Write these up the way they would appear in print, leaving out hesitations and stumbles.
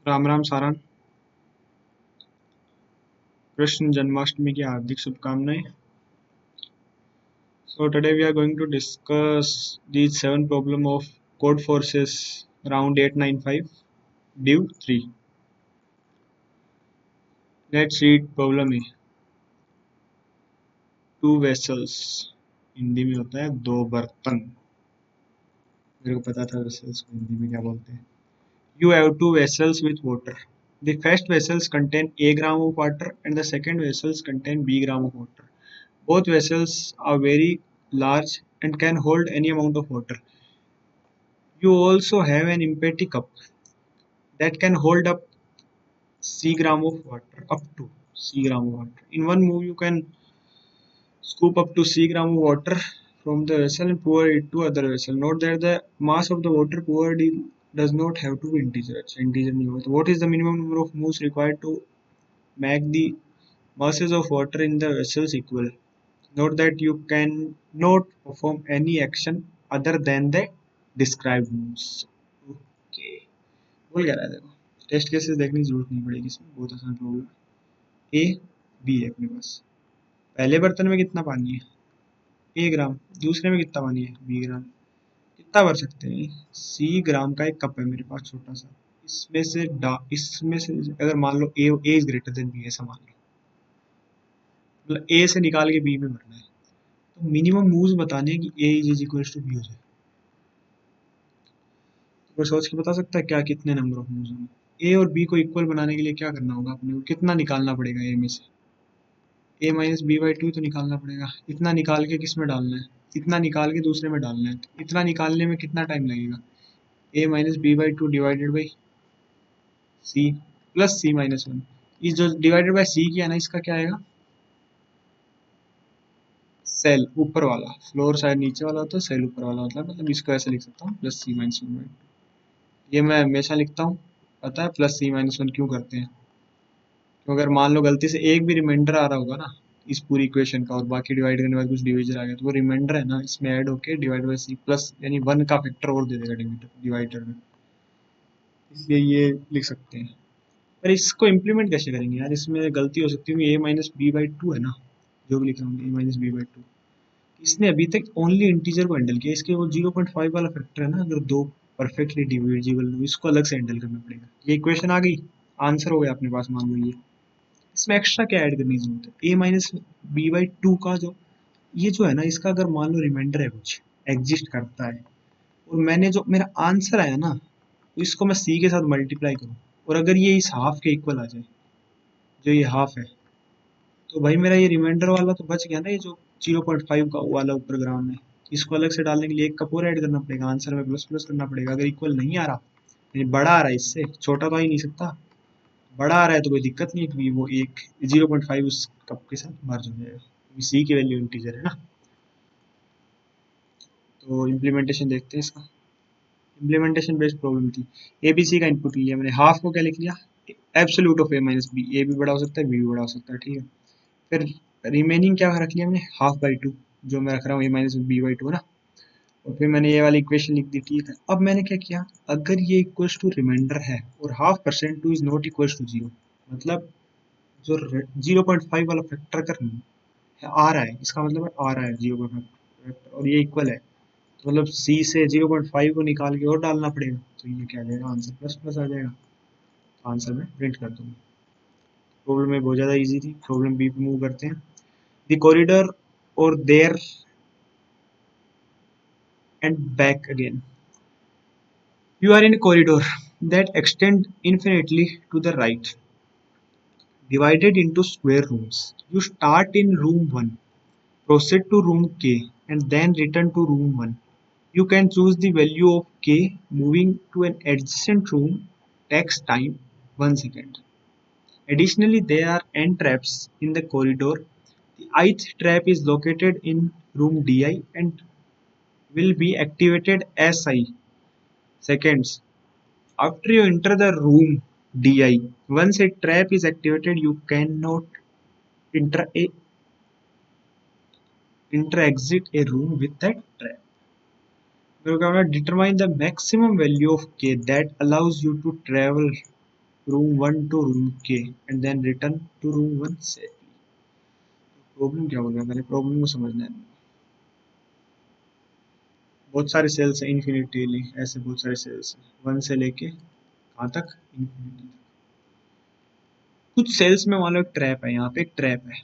राम राम सारन। कृष्ण जन्माष्टमी की हार्दिक शुभकामनाएं। So today we are going to discuss these 7 problem of code forces round 895 div 3. Let's read problem A. Two vessels. Hindi में होता है दो बर्तन। मेरे को पता था vessels को हिंदी में क्या बोलते हैं। You have two vessels with water. The first vessels contain A gram of water and the second vessels contain B gram of water. Both vessels are very large and can hold any amount of water. You also have an empty cup that can hold up C gram of water, up to C gram of water. In one move, you can scoop up to C gram of water from the vessel and pour it to other vessel. Note that the mass of the water poured in does not have to be integer. अच्छा, integer नहीं होगा. What is the minimum number of moves required to make the masses of water in the vessels equal? Note that you cannot perform any action other than the described moves. Okay. बोल क्या रहा है देखो, test cases देखने की जरूरत नहीं पड़ेगी इसमें, बहुत आसान प्रॉब्लम है। ए बी है अपने पास। पहले बर्तन में कितना पानी है? ए ग्राम। दूसरे में कितना पानी है? बी ग्राम। कितना भर सकते हैं? सी ग्राम का एक कप है मेरे पास छोटा सा। इसमें से अगर मान लो ए इज ग्रेटर देन बी, ऐसा मान लो, मतलब ए से निकाल के बी में भरना है, तो मिनिमम मूव्स बताने हैं कि ए इज इक्वल टू बी हो जाए। तो कोई सोच के बता सकता है क्या कितने नंबर ऑफ मूव्स होंगे? ए और बी को इक्वल बनाने के लिए क्या करना होगा अपने को? कितना निकालना पड़ेगा ए में से? ए माइनस बी बाई टू तो निकालना पड़ेगा। इतना निकाल के किस में डालना है? इतना निकाल के दूसरे में डालना है। तो इतना निकालने में कितना टाइम लगेगा? A minus B by two divided by C plus C minus one. ये जो डिवाइडेड बाई सी किया ना, इसका क्या आएगा? सेल ऊपर वाला, फ्लोर शायद नीचे वाला होता है, सेल ऊपर वाला होता है, मतलब इसको ऐसे लिख सकता हूँ plus C minus one by two. ये मैं हमेशा लिखता हूँ, पता है प्लस सी माइनस वन क्यों करते हैं? तो अगर मान लो गलती से एक भी रिमाइंडर आ रहा होगा ना इस पूरी इक्वेशन का, और बाकी डिवाइड करने के बाद कुछ डिविजन आ गया, तो वो रिमाइंडर है ना इसमें ऐड होके डिवाइड बाई सी प्लस यानी वन का फैक्टर और दे देगा डिवाइडर में, इसलिए ये लिख सकते हैं। पर इसको इम्प्लीमेंट कैसे करेंगे यार? इसमें गलती हो सकती है। ए माइनस बी बाई टू है ना, जो भी लिख रहा हूँ ए माइनस बी बाई टू, इसने अभी तक ओनली इंटीजर को हैंडल किया। इसके वो 0.5 वाला फैक्टर है ना, अगर दो परफेक्टली डिविजिबल हो, इसको अलग से हैंडल करना पड़ेगा। ये इक्वेशन आ गई, आंसर हो गया अपने पास, मान लो ये। इसमें एक्स्ट्रा क्या ऐड करने की जरूरत है? ए माइनस बी बाई टू का जो ये जो है ना, इसका अगर मान लो रिमाइंडर है कुछ एग्जिस्ट करता है, और मैंने जो मेरा आंसर आया ना, तो इसको मैं सी के साथ मल्टीप्लाई करूँ, और अगर ये इस हाफ के इक्वल आ जाए, जो ये हाफ है, तो भाई मेरा ये रिमाइंडर वाला तो बच गया ना, ये जो 0.5 का वाला ऊपर ग्राम है। इसको अलग से डालने के लिए एक कप और ऐड करना पड़ेगा, आंसर में प्लस प्लस करना पड़ेगा। अगर इक्वल नहीं आ रहा, यानी बड़ा आ रहा है इससे, छोटा तो आ ही नहीं सकता, बड़ा आ रहा है तो कोई दिक्कत नहीं है, क्योंकि वो एक 0.5 उस कप के साथ मर्ज हो जाएगा। सी की वैल्यू इंटीजर है ना। तो इम्प्लीमेंटेशन देखते हैं इसका। इम्प्लीमेंटेशन बेस्ड प्रॉब्लम थी। ए बी सी का इनपुट लिया मैंने, हाफ को क्या लिख लिया? Absolute of A minus B. A भी बड़ा हो सकता है, बी भी बड़ा हो सकता है, ठीक है। फिर रिमेनिंग क्या रख लिया मैंने? हाफ बाई टू, जो मैं रख रहा हूँ ए माइनस बी बाई टू ना। और फिर मैंने ये वाली इक्वेशन लिख दी, ठीक है। अब मैंने क्या किया, अगर ये इक्वल्स टू रिमाइंडर है और half percent two is not equals to zero, मतलब जो 0.5 वाला फैक्टर कर आ रहा है, इसका मतलब आ रहा है 0.5 और ये इक्वल है, तो मतलब सी से 0.5 को निकाल के और डालना पड़ेगा, तो ये क्या आ जाएगा? आंसर प्लस प्लस आ जाएगा। तो आंसर में प्रिंट कर दूंगा। प्रॉब्लम में बहुत ज़्यादा इजी थी। प्रॉब्लम बी पे मूव करते हैं। द कॉरिडोर और there and back again. You are in a corridor that extends infinitely to the right, divided into square rooms. You start in room 1, proceed to room K, and then return to room 1. You can choose the value of K. Moving to an adjacent room takes time 1 second. Additionally, there are n traps in the corridor. The ith trap is located in room DI and will be activated as I seconds after you enter the room DI. Once a trap is activated, you cannot enter a enter exit a room with that trap. We're gonna determine the maximum value of K that allows you to travel room 1 to room के and then return to room 1 safely. Problem क्या बोल रहा है, पहले problem को समझना है। बहुत सारे सेल्स हैं इन्फिनिटीली, ऐसे बहुत सारे सेल्स हैं 1 से लेके कहाँ तक, इन्फिनिटी। कुछ सेल्स में मान लो एक ट्रैप है, यहाँ पे एक ट्रैप है।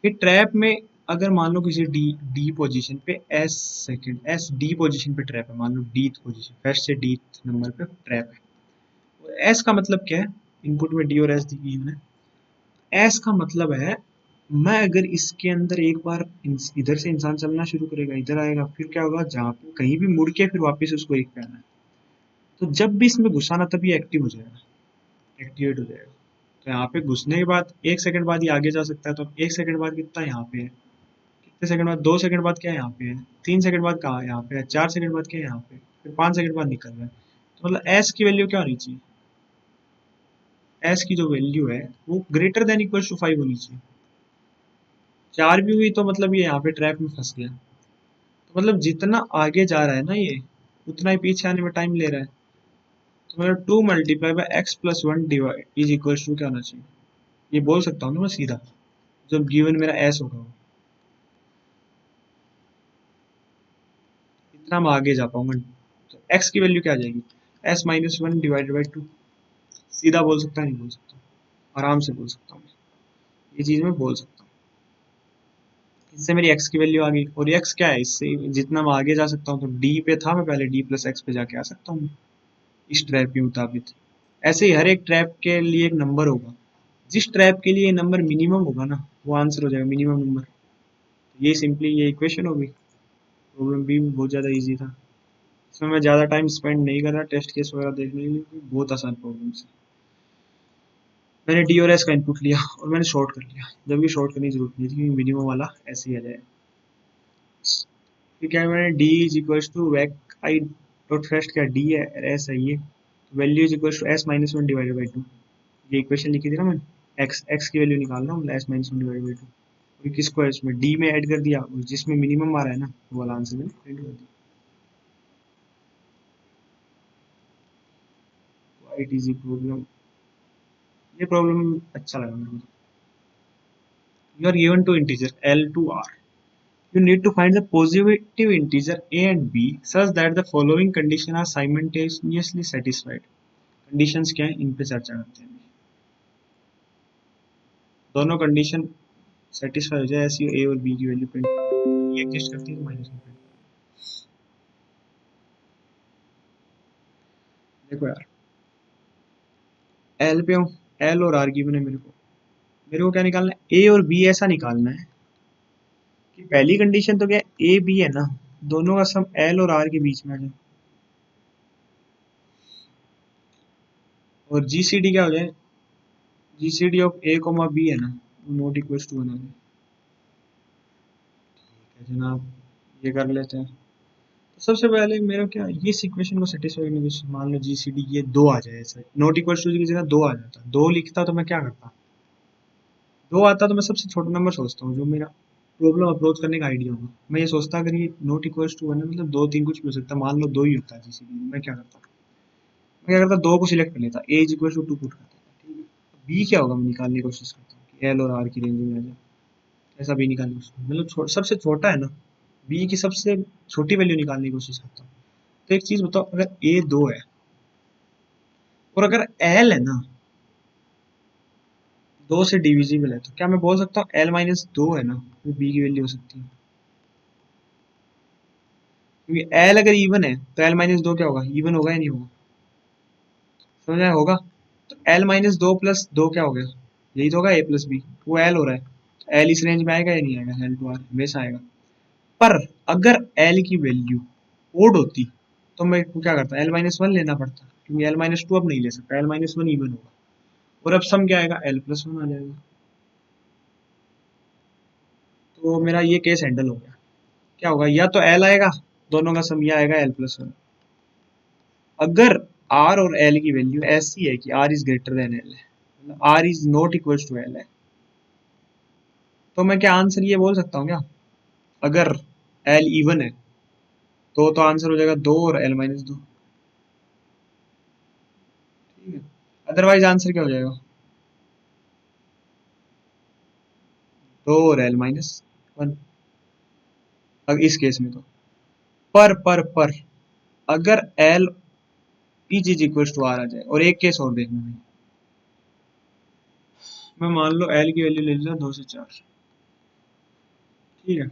ये ट्रैप में अगर मान लो किसी डी डी पोजीशन पे एस डी पोजीशन पे ट्रैप है, मान लो डी पोजीशन, फर्स्ट से डी नंबर पे ट्रैप है। एस का मतलब क्या है, इनपुट में डी और एस दी हुई है। एस का मतलब है मैं अगर इसके अंदर एक बार इधर से इंसान चलना शुरू करेगा, इधर आएगा, फिर क्या होगा, जहाँ पे कहीं भी मुड़ के फिर वापस उसको एक पे आना है, तो जब भी इसमें घुसाना तभी एक्टिव हो जाएगा, एक्टिवेट हो जाएगा। तो यहाँ पे घुसने के बाद 1 सेकंड बाद ये आगे जा सकता है, तो 1 सेकंड बाद कितना यहाँ पे है, कितने सेकंड बाद, 2 सेकंड बाद क्या है यहाँ पे है, 3 सेकंड बाद कहाँ यहाँ पे है, 4 सेकंड बाद क्या है यहाँ पे, फिर 5 सेकंड बाद निकल रहा है। तो मतलब एस की वैल्यू क्या होनी चाहिए, एस की जो वैल्यू है वो ग्रेटर देन इक्वल टू 5 होनी चाहिए। 4 भी हुई तो मतलब ये यहाँ पे ट्रैप में फंस गया। तो मतलब जितना आगे जा रहा है ना ये, उतना ही पीछे आने में टाइम ले रहा है। तो मतलब 2 × x+1 divide is equal to क्या होना चाहिए, ये बोल सकता हूँ ना मैं सीधा, जब गिवन मेरा एस होगा इतना मैं आगे जा पाऊंगा। तो x की वैल्यू क्या आ जाएगी, s-1 डिवाइडेड बाई 2। सीधा बोल सकता नहीं बोल सकता, आराम से बोल सकता हूँ, ये चीज़ मैं बोल सकता हूँ। इससे मेरी x की वैल्यू आ गई, और x क्या है, इससे जितना मैं आगे जा सकता हूँ, तो d पे था मैं पहले, d+x पे जाके आ सकता हूँ इस ट्रैप के मुताबिक। ऐसे ही हर एक ट्रैप के लिए एक नंबर होगा, जिस ट्रैप के लिए नंबर मिनिमम होगा ना वो आंसर हो जाएगा मिनिमम नंबर। ये सिंपली ये इक्वेशन होगी। प्रॉब्लम भी बहुत ज़्यादा इजी था, इसमें मैं ज़्यादा टाइम स्पेंड नहीं कर रहा टेस्ट केस वगैरह देखने के लिए, बहुत आसान प्रॉब्लम है। मैंने डी और एस का इनपुट लिया और मैंने शॉर्ट कर लिया, जबकि शॉर्ट करने की जरूरत नहीं थी क्योंकि मिनिमम वाला ऐसे ही आ जाए। फिर क्या है, मैंने D is equal to vac I dot first क्या डी है, एस है ये, value is equal to s-1 divided by 2। ये इक्वेशन लिखी थी ना मैंने, एक्स की वैल्यू निकाल रहा हूँ, s-1 डिवाइडेड बाई 2। और किसको है इसमें डी में ऐड कर दिया, जिसमें मिनिमम आ रहा है ना वो वाला आंसर मैंने प्रिंट कर दिया। इट इज प्रॉब्लम, ये प्रॉब्लम अच्छा लगा मेरे को। You are given two integer l to r, you need to find the positive integer a and b such that the following condition are simultaneously satisfied। Conditions क्या है इन पे चर्चा करते हैं। दोनों कंडीशन सेटिस्फाई हो जाए ऐसी ए और बी की वैल्यू प्रिंट, ये एग्जिस्ट करती है तो माइनस में प्रिंट। देखो यार, एल पे हूँ, एल और आर गिवन है मेरे को क्या निकालना है, ए और बी ऐसा निकालना है कि पहली कंडीशन तो क्या ए बी है ना, दोनों का सम एल और आर के बीच में आ जाए, और जीसीडी क्या हो जाए, GCD of A comma B है ना, नॉट इक्वल टू बना दे। ठीक है जनाब, ये कर लेते हैं। तो सबसे पहले मेरा क्या, ये इक्वेशन को सेटिस्फाई करने की, मान लो जीसीडी ये 2 आ जाए, ऐसा नॉट इक्वल टू की जगह 2 आ जाता, 2 लिखता तो मैं क्या करता, 2 आता तो मैं सबसे छोटा नंबर सोचता हूँ जो मेरा प्रॉब्लम अप्रोच करने का आइडिया होगा। मैं ये सोचता अगर ये नॉट इक्वल टू 1 है मतलब 2 3 कुछ भी हो सकता है, मान लो 2 ही होता है जीसीडी में, मैं क्या करता 2 को सिलेक्ट कर लेता, ए इज इक्वल टू 2 पुट करता, ठीक है। बी क्या होगा मैं निकालने की कोशिश करता हूँ कि एल और आर की रेंज में आ जाए, ऐसा बी निकालने की कोशिश, मतलब सबसे छोटा है ना, बी की सबसे छोटी वैल्यू निकालने की कोशिश करता हूँ। तो एक चीज बताओ, अगर ए 2 है और अगर एल है ना 2 से डिविजिबल है, तो क्या मैं बोल सकता हूँ l-2 है ना वो बी की वैल्यू हो सकती है, क्योंकि एल अगर इवन है तो l-2 क्या होगा, इवन होगा या नहीं होगा, समझ आया होगा। तो l-2 प्लस 2 क्या हो गया, यही तो होगा a प्लस बी, वो एल हो रहा है, तो एल इस रेंज में आएगा या नहीं आएगा, एल टू आर हमेशा आएगा। पर अगर एल की वैल्यू ओड होती तो मैं क्या करता, l-1 लेना पड़ता, क्योंकि l-2 अब नहीं ले सकता, l-1 इवन होगा, और अब सम क्या आएगा, l+1 आ जाएगा। तो मेरा ये केस हैंडल हो गया। क्या होगा, या तो एल आएगा, दोनों का सम, या आएगा l+1। अगर आर और एल की वैल्यू ऐसी है कि R is greater than L है, मतलब R is not equal to L है, तो मैं क्या आंसर ये बोल सकता हूँ क्या, अगर एल इवन है तो आंसर हो जाएगा 2 और l-2। ठीक है, अदरवाइज आंसर क्या हो जाएगा, 2 और एल माइनस 1। अब इस केस में तो पर अगर L is is equal to R आ जाए, और एक केस और देखना भाई, मैं मान लो एल की वैल्यू ले लिया 2 से 4, ठीक है,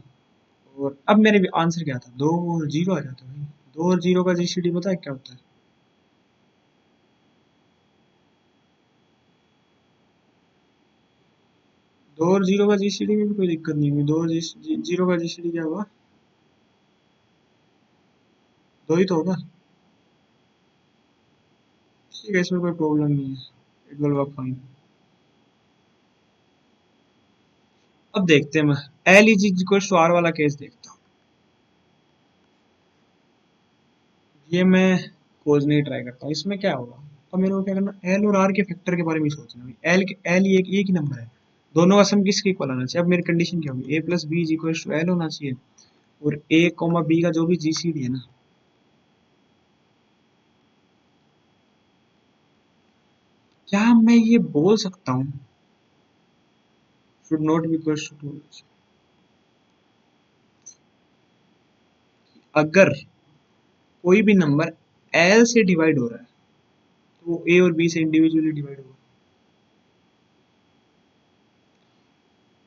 और अब मेरे आंसर क्या था, 2 और 0 आ जाता है भाई। 2 और 0 का जीसीडी पता है क्या होता है, 2 और 0 का जीसीडी में भी कोई दिक्कत नहीं हुई, 2 और 0 का जीसीडी क्या हुआ, 2 ही तो होगा। ठीक है, इसमें कोई प्रॉब्लम नहीं है, इट विल वर्क फाइन। अब देखते हैं, मैं L is equal to R वाला केस देखता हूँ। ये मैं खोजने की ट्राई करता हूँ, इसमें क्या होगा। अब मेरे को क्या करना, एल और आर के फैक्टर के बारे में सोचना है। एल एक ही नंबर है, दोनों का सम किसके इक्वल आना चाहिए। अब मेरी कंडीशन क्या होगी, A plus B is equal to L होना चाहिए, और ए कॉमा बी का जो भी जीसीडी है ना, क्या मैं ये बोल सकता हूँ, should not be equal to, अगर कोई भी नंबर एल से डिवाइड हो रहा है तो वो ए और बी से इंडिविजुअली डिवाइड होगा।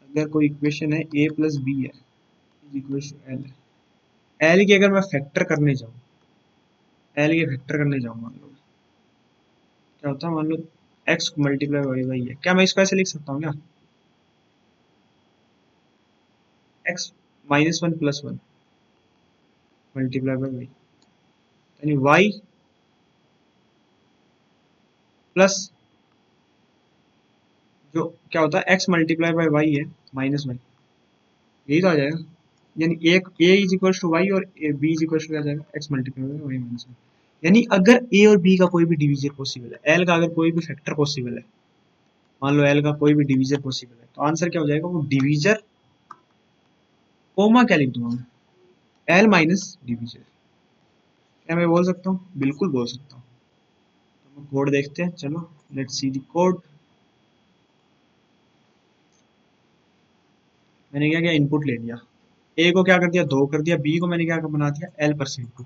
अगर कोई इक्वेशन है ए प्लस बी है इज इक्वल टू एल है, एल की अगर मैं फैक्टर करने जाऊँ, एल के फैक्टर करने जाऊँ, मान लो क्या होता है, मान लो एक्स मल्टीप्लाई वाई वाई है, क्या मैं इसको ऐसे लिख सकता हूँ क्या, एक्स -1 + 1 मल्टीप्लाई बाई वाई, यानी वाई प्लस जो क्या होता है एक्स मल्टीप्लाई बाई वाई है माइनस वाई, यही तो आ जाएगा। यानी एक a is equal to y और बी इज इक्वल टू आ जाएगा x multiply by y minus y. यानी अगर ए और बी का कोई भी डिवीजर पॉसिबल है, एल का अगर कोई भी फैक्टर पॉसिबल है, मान लो एल का कोई भी डिवीजर पॉसिबल है, तो आंसर क्या हो जाएगा, वो डिवीजर कोमा क्या लिख दूंगा मैं, एल माइनस डिवीजर। क्या मैं बोल सकता हूँ, बिल्कुल बोल सकता हूँ। तो कोड देखते हैं, चलो लेट्स सी द कोड। मैंने क्या किया, इनपुट ले लिया, ए को क्या कर दिया, 2 कर दिया, बी को मैंने क्या बना दिया L%2।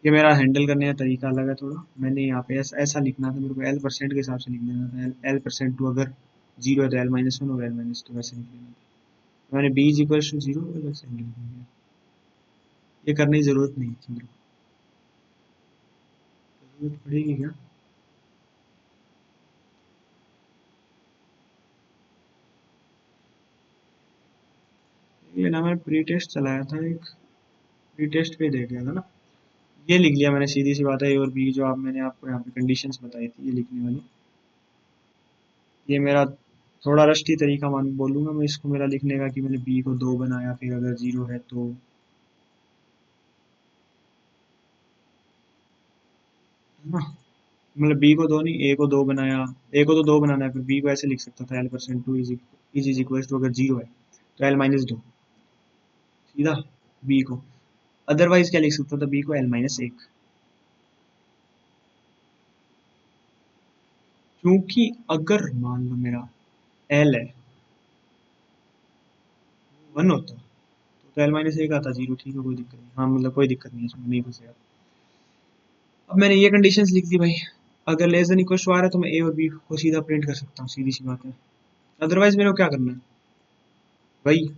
ये मेरा हैंडल करने का तरीका अलग है थोड़ा, मैंने यहाँ पे ऐसा लिखना था, मेरे को L% के हिसाब से लिख देना था, L%2 अगर 0 है तो L-1 और L-2 वैसे लिख लेना था। मैंने B इज इक्वल टू 0 वैसे लिख दिया, ये करने की जरूरत नहीं थी मेरे को, जरूरत पड़ेगी क्या। ये ना मैंने प्री टेस्ट चलाया था एक, प्री टेस्ट पे देख लिया था ना, ये लिख लिया मैंने, सीधी सी बात है, ए और बी जो आप मैंने आपको यहाँ पे कंडीशंस बताई थी ये लिखने वाली, ये मेरा थोड़ा रष्टी तरीका मान बोलूंगा मैं इसको, मेरा लिखने का कि मैंने बी को 2 बनाया, फिर अगर 0 है तो, है ना, मतलब बी को 2 नहीं, ए को 2 बनाया, ए को तो 2 बनाना है, फिर बी को ऐसे लिख सकता था L%2 इज इक्वल टू, अगर 0 है तो L-2 सीधा बी को, अदरवाइज क्या लिख सकता था, बी को L-1, क्योंकि अगर मान लो मेरा एल है 1 होता तो L-1 आता 0, ठीक है कोई दिक्कत नहीं, हाँ मतलब कोई दिक्कत नहीं है इसमें, नहीं फंसेगा। अब मैंने ये कंडीशंस लिख दी भाई, अगर लेस देन इक्वल टू आ रहा है तो मैं ए और बी को सीधा प्रिंट कर सकता हूँ, सीधी सी बात है। अदरवाइज मेरे को क्या करना है भाई,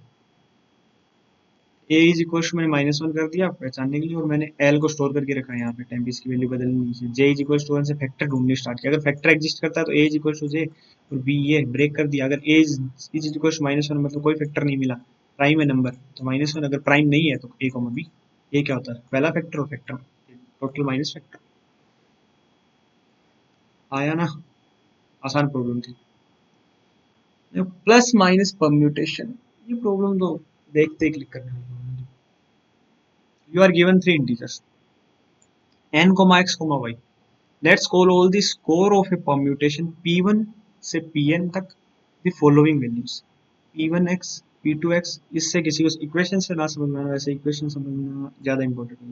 ए इज इक्वल टू मैंने -1 कर दिया पहचानने के लिए, और मैंने एल को स्टोर करके रखा है यहाँ पे, टेम्पिस की वैल्यू बदलनी नहीं है, जे इज इक्वल टू 1 से फैक्टर ढूंढने स्टार्ट किया, अगर फैक्टर एग्जिस्ट करता है तो ए इज इक्वल टू जे, और बी ये ब्रेक कर दिया, अगर ए इज इक्वल टू -1 मतलब कोई फैक्टर नहीं मिला, प्राइम है नंबर तो -1, अगर प्राइम नहीं है तो ए कॉमा बी। ये क्या होता है, पहला फैक्टर और फैक्टर, टोटल माइनस फैक्टर, आया ना, आसान प्रॉब्लम थी। प्लस माइनस परम्यूटेशन, ये प्रॉब्लम तो देखते ही क्लिक करने वाली। You are given 3 integers n, x, y, let's call all the score of a permutation p1 से pn तक the following values, p1x p2x, इससे किसी को इक्वेशन से ना समझ में आना, वैसे इक्वेशन समझना ज्यादा इंपॉर्टेंट है,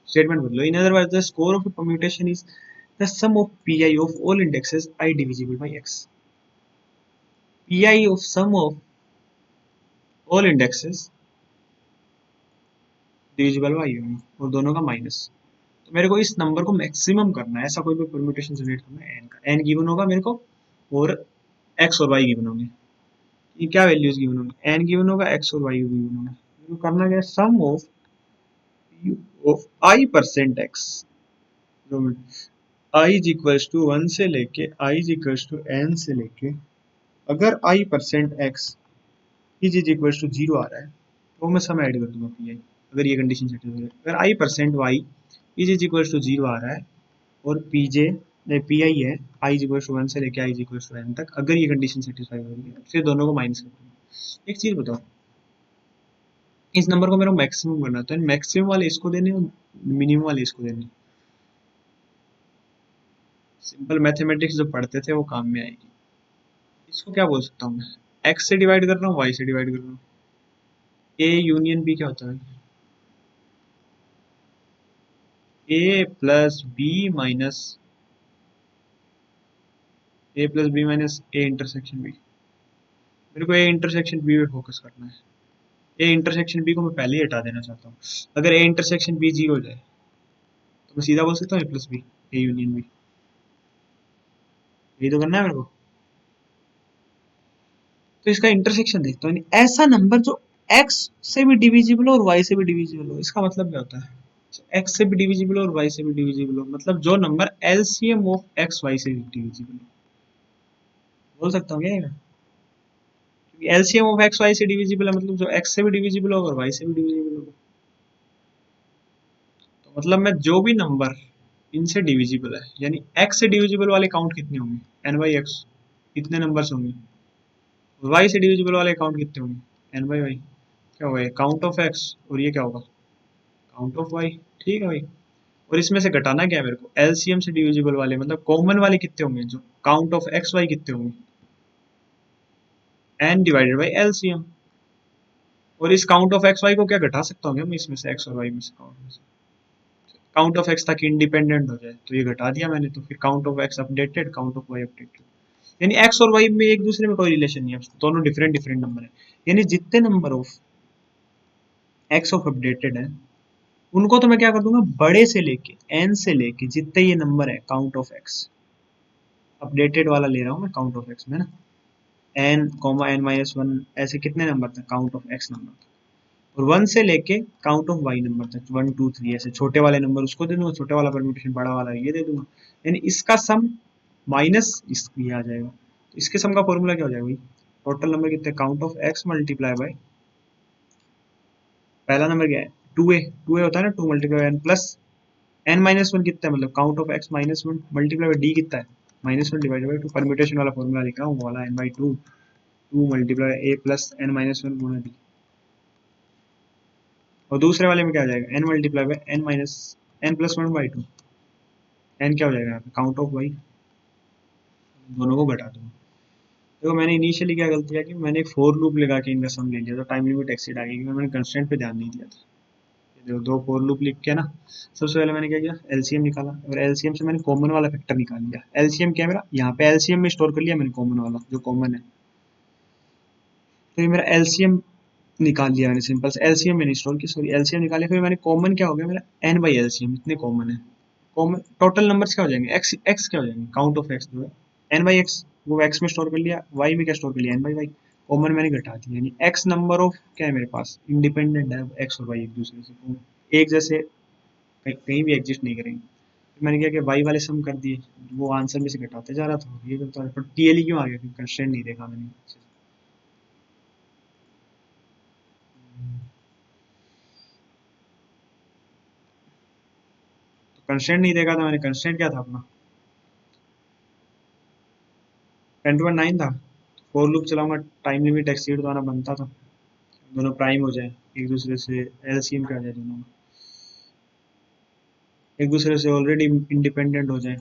स्टेटमेंट बदलो, in other words the score of a permutation is the sum of p i of all indexes i divisible by x. P i of sum of all indexes divisible by you और दोनों का minus. तो मेरे को इस number को maximum करना है, ऐसा कोई भी परम्यूटेशन जनरेट करना है। एन का एन गिवन होगा मेरे को और एक्स और वाई गिवन होंगे। ये क्या वैल्यूज गिवन होंगे, एन गिवन होगा, एक्स और वाई गिवन होगा। मेरे को करना क्या है, sum of U of I percent X, जो आई इज इक्वल्स टू 1 से लेके I is equals to N से लेके, अगर I percent X is equals to 0 आ रहा है तो मैं सम ऐड कर दूंगा पी आई। अगर ये कंडीशन सेटिस्फाई है, अगर I percent Y is equals to 0 आ रहा है और पी जे पी आई है, आई इज इक्वल्स टू 1 से लेके I is equals to N तक, अगर ये कंडीशन सेटिस्फाई हो रही है फिर दोनों को माइनस कर दूंगा। एक चीज बताओ, इस नंबर को मेरे को मैक्सिमम करना है, तो मैक्सिमम वाले इसको देने और मिनिमम वाले इसको देने। सिंपल मैथमेटिक्स जो पढ़ते थे वो काम में आएगी। इसको क्या बोल सकता हूँ मैं, एक्स से डिवाइड कर रहा हूँ, वाई से डिवाइड कर रहा हूँ। ए यूनियन बी क्या होता है, A plus B minus A intersection B. मेरे को ए इंटरसेक्शन बी पे फोकस करना है। ए इंटरसेक्शन बी को मैं पहले ही हटा देना चाहता हूँ। अगर ए इंटरसेक्शन बी जीरो हो जाए तो मैं सीधा बोल सकता हूँ A plus B, A union B. यही तो करना है मेरे को। तो इसका इंटरसेक्शन देखता हूँ, ऐसा नंबर जो एक्स से भी डिविजिबल हो और वाई से भी डिविजिबल हो। इसका मतलब क्या होता है, एक्स से भी डिविजिबल हो और वाई से भी डिविजिबल हो, मतलब जो number LCM of x y से डिविजिबल हो। बोल सकता हूँ क्या ये? एलसीएम ऑफ एक्स वाई से डिविजिबल है, मतलब जो एक्स से भी डिविजिबल होगा और वाई से भी डिविजिबल होगा। तो मतलब मैं जो भी नंबर इनसे डिविजिबल है, यानी एक्स से डिविजिबल वाले काउंट कितने होंगे, एन बाई एक्स इतने नंबर्स होंगे। वाई से डिविजिबल वाले काउंट कितने होंगे, एन बाई वाई। क्या होगा, काउंट ऑफ एक्स, और ये क्या होगा, काउंट ऑफ वाई। ठीक है भाई। और इसमें से घटाना क्या है मेरे को, एलसीएम से डिविजिबल वाले मतलब कॉमन वाले कितने होंगे, जो काउंट ऑफ एक्स वाई कितने होंगे, एन डिवाइडेड बाई एलसीएम। और इस काउंट ऑफ एक्स वाई को क्या घटा सकता हूँ मैं इसमें से, एक्स और वाई में से काउंट में से काउंट ऑफ एक्स ताकि इंडिपेंडेंट हो जाए, तो ये घटा दिया मैंने, तो फिर count of x updated, count of y updated. यानी एक्स और वाई में एक दूसरे में कोई रिलेशन नहीं है, दोनों डिफरेंट डिफरेंट नंबर है। यानी जितने number of x of updated है उनको तो मैं क्या कर दूंगा, बड़े से लेके एन से लेके जितने ये नंबर है काउंट ऑफ एक्स अपडेटेड वाला ले रहा हूँ मैं, काउंट ऑफ एक्स में ना, n comma n minus one, ऐसे कितने नंबर तक काउंट ऑफ एक्स नंबर तक, और वन से लेके काउंट ऑफ वाई नंबर तक, वन टू थ्री, ऐसे छोटे वाले नंबर उसको दे दूंगा, छोटे वाला परम्यूटेशन, बड़ा वाला ये दे दूंगा। यानी इसका सम माइनस इस ये आ जाएगा। तो इसके सम का फॉर्मूला क्या हो जाएगा भाई, टोटल नंबर कितने, count of x multiply by पहला नंबर क्या है, टू ए होता है ना, two multiply n plus n minus one कितना है, मतलब count of x minus one multiply by d कितना है, minus one divided by two. Permutation वाला फॉर्मूला लिखा हूँ, वो वाला n by two, two multiply a plus n minus one गुणा डी। और दूसरे वाले में क्या आ जाएगा, n multiply by n minus n plus one by two. N क्या हो जाएगा यहाँ पे, काउंट ऑफ वाई। दोनों को घटा दूंगा। देखो मैंने इनिशियली क्या गलती किया कि मैंने एक फोर लूप लगा के इनका सम ले लिया, तो टाइम लिमिट एक्सीड आ गई, क्योंकि मैंने कंस्ट्रेंट पे ध्यान नहीं दिया था। ये देखो दो फोर लूप लिख के ना, सबसे पहले मैंने क्या किया, एलसीएम निकाला, और एलसीएम से मैंने कॉमन वाला फैक्टर निकाल लिया। एलसीएम क्या है मेरा, यहाँ पे एलसीएम में स्टोर कर लिया मैंने, कॉमन वाला जो कॉमन है। तो ये मेरा एलसीएम निकाल लिया मैंने, सिंपल से एलसीएम मैंने स्टोर किया, सॉरी एलसीएम निकाले, फिर मैंने कॉमन क्या हो गया मेरा, एन बाई एलसीएम, इतने कॉमन है। कॉमन टोटल नंबर्स क्या हो जाएंगे, एक्स एक्स क्या हो जाएंगे, काउंट ऑफ एक्स जो है एन बाई एक्स, वो एक्स में स्टोर कर लिया, वाई में क्या स्टोर कर लिया, एन बाई वाई। कॉमन मैंने घटा दिया, यानी एक्स नंबर ऑफ क्या है मेरे पास, इंडिपेंडेंट है एक्स और वाई एक दूसरे से, तो एक जैसे कहीं भी एग्जिस्ट नहीं करेंगे। फिर मैंने क्या किया, वाई वाले सम कर दिए, वो आंसर में से घटाते जा रहा था, ये करता पर टीएलई क्यों आ गया, क्योंकि कंस्ट्रेंट नहीं देखा मैंने। तो कंस्ट्रेंट नहीं देखा था मैंने, कंस्ट्रेंट क्या था अपना, 10/9 था। फोर लूप चलाऊंगा, टाइम लिमिट एक्सीड तो आना बनता था, दोनों प्राइम हो जाए, एक दूसरे से एलसीएम क्या जाए, दोनों एक दूसरे से ऑलरेडी इंडिपेंडेंट हो जाए।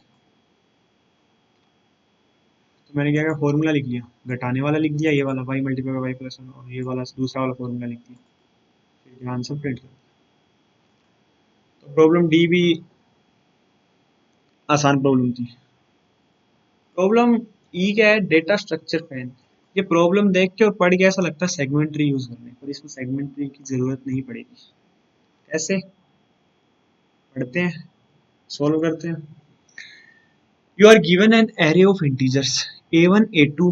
तो मैंने क्या किया, फॉर्मूला लिख लिया, घटाने वाला लिख दिया, ये वाला y multiply y plus one, और ये वाला दूसरा वाला फॉर्मूला लिख दिया, फिर आंसर प्रिंट कर। तो प्रॉब्लम डी भी आसान प्रॉब्लम थी। प्रॉब्लम ई क्या है, डेटा स्ट्रक्चर फैन। ये प्रॉब्लम देख के और पढ़ के ऐसा लगता है सेगमेंट ट्री यूज करने पर, इसमें सेगमेंट ट्री की जरूरत नहीं पड़ेगी। कैसे पढ़ते हैं, सॉल्व करते हैं। You are given an array of integers a1 a2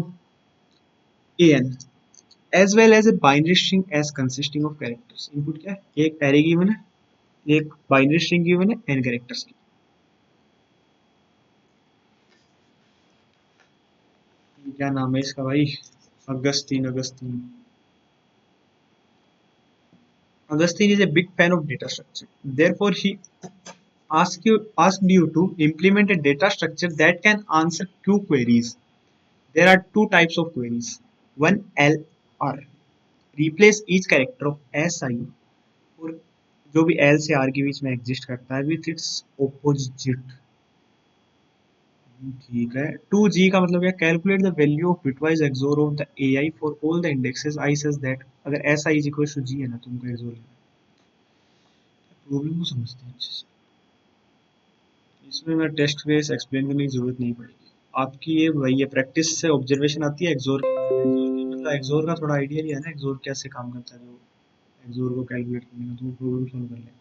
an as well as a binary string as consisting of characters। Input क्या है, एक एरे गिवन है, एक बाइनरी स्ट्रिंग गिवन है n कैरेक्टर्स की। क्या नाम है इसका भाई, Augustine. Augustine is a big fan of data structure. Therefore, he asked you to implement a data structure that can answer two queries. There are two types of queries. One L R. Replace each character of SI और जो भी L से R के बीच में exist करता है with its opposite। ठीक है। 2G का मतलब क्या, calculate the value of bitwise xor of the AI for all the indexes I such that अगर SI is equal to G है ना तो उनको एक्सोर लेना है। प्रॉब्लम को समझते हैं अच्छे से। इसमें मैं टेस्ट बेस एक्सप्लेन करने की जरूरत नहीं पड़ेगी आपकी, ये वही है प्रैक्टिस से ऑब्जर्वेशन आती है। एक्सोर मतलब एक्सोर का थोड़ा आइडिया लिया है ना, एक्सोर कैसे काम करता है, जो एक्सोर को कैलकुलेट करने का, तो वो प्रॉब्लम सॉल्व कर ले।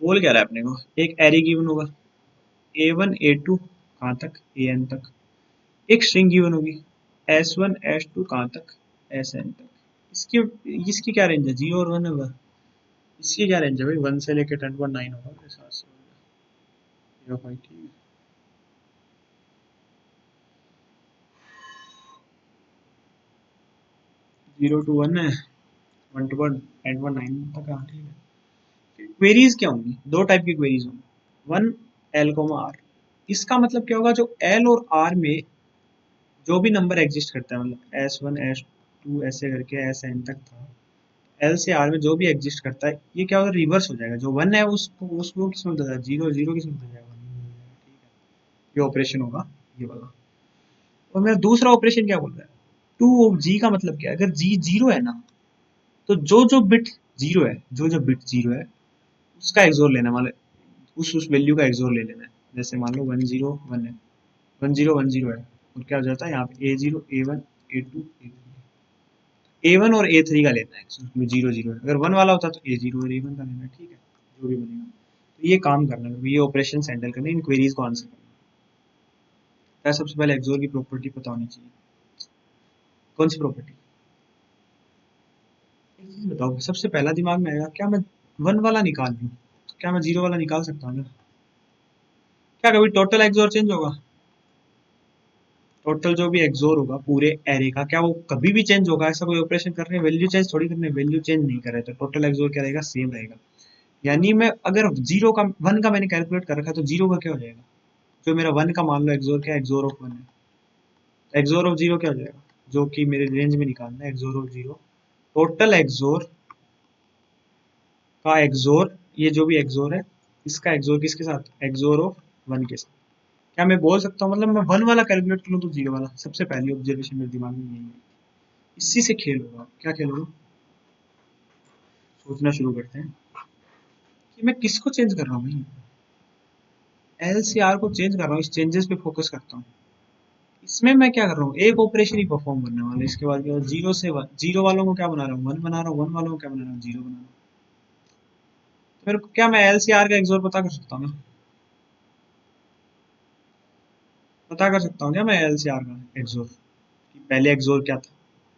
बोल क्या रहा है अपने को, एक एरे गिवन होगा a1 a2 कहाँ तक an तक, एक स्ट्रिंग गिवन होगी s1 s2 कहाँ तक sn तक। इसकी इसकी क्या रेंज है, 0 और 1 होगा। इसकी क्या रेंज है भाई, 1 से लेके 10.9 होगा मेरे हिसाब से। या भाई ठीक है, 0 to 1 है, 1 to 1 10.9 तक। हाँ ठीक है। क्वेरीज क्या होंगी, दो टाइप की क्वेरीज होंगी। One l comma r. इसका मतलब क्या होगा, जो एल और आर में जो भी नंबर एग्जिस्ट करता है, मतलब S1 S2 ऐसे करके Sn तक था, एल से आर में जो भी एग्जिस्ट करता है, ये क्या होगा, रिवर्स हो जाएगा। जो वन है उसको किस में बदल जाएगा, जीरो, जीरो किस में बदल जाएगा, ठीक है। ये ऑपरेशन होगा ये वाला। और मेरा दूसरा ऑपरेशन क्या बोल रहा है, टू ऑफ जी का मतलब क्या है, अगर जी जीरो है ना, तो जो जो बिट जीरो है, जो जो बिट जीरो है उसका एक्सोर लेना, मतलब उस वैल्यू का एक्सोर ले लेना है। जैसे मान लो 101 है, 1010 है, और क्या हो जाता है यहाँ पे A0 A1 A2 A1 और A3 का लेना है, उसमें 0 0 है। अगर 1 वाला होता तो A0 और A1 का लेना है, ठीक है, जो भी बनेगा। तो ये काम करना है, ये ऑपरेशन हैंडल करने, इन क्वेरीज को आंसर करना है। सबसे पहले एक्सोर की प्रॉपर्टी पता होनी चाहिए। कौन सी प्रॉपर्टी, एक चीज बताओ, सबसे पहला दिमाग में आएगा, क्या मैं 1 वाला निकाल लूँ तो क्या मैं 0 वाला निकाल सकता हूँ क्या, क्या कभी टोटल एक्सोर चेंज होगा, टोटल जो भी एक्सोर होगा पूरे एरे का, क्या वो कभी भी चेंज होगा, ऐसा कोई ऑपरेशन कर रहे हैं, वैल्यू चेंज थोड़ी करने, वैल्यू चेंज नहीं कर रहे, तो टोटल एक्सोर क्या रहेगा, सेम रहेगा। यानी मैं अगर 0 का 1 का मैंने कैलकुलेट कर रखा है, तो 0 का क्या हो जाएगा, जो मेरा 1 का मान लो एक्सोर, क्या एक्सोर ऑफ 1 है, एक्सोर ऑफ 0 क्या हो जाएगा, जो कि मेरे रेंज में निकालना है, एक्सोर ऑफ 0, टोटल एक्सोर का एक्सोर, ये जो भी एक्सोर है इसका एक्सोर किसके साथ, एक्सोर ऑफ 1 के साथ। क्या मैं बोल सकता हूँ, मतलब मैं 1 वाला कैलकुलेट करूँ तो 0 वाला, सबसे पहली ऑब्जर्वेशन मेरे दिमाग में यही है। इसी से खेल होगा, क्या खेल होगा, सोचना शुरू करते हैं कि मैं किसको चेंज कर रहा हूँ भाई, एल सी आर को चेंज कर रहा हूँ, इस चेंजेस पे फोकस करता हूँ। इसमें मैं क्या कर रहा हूँ, एक ऑपरेशन ही परफॉर्म करने वाला है, इसके बाद क्या, 0 से 1, 0 वालों को क्या बना रहा हूँ, 1 बना रहा हूँ, 1 वालों को क्या बना रहा हूँ, 0 बना रहा हूँ। तो फिर क्या मैं एल सी आर का एक्सोर पता कर सकता हूँ ना, पता कर सकता हूँ क्या मैं एल सी आर का एक्सोर, पहले एक्सोर क्या था,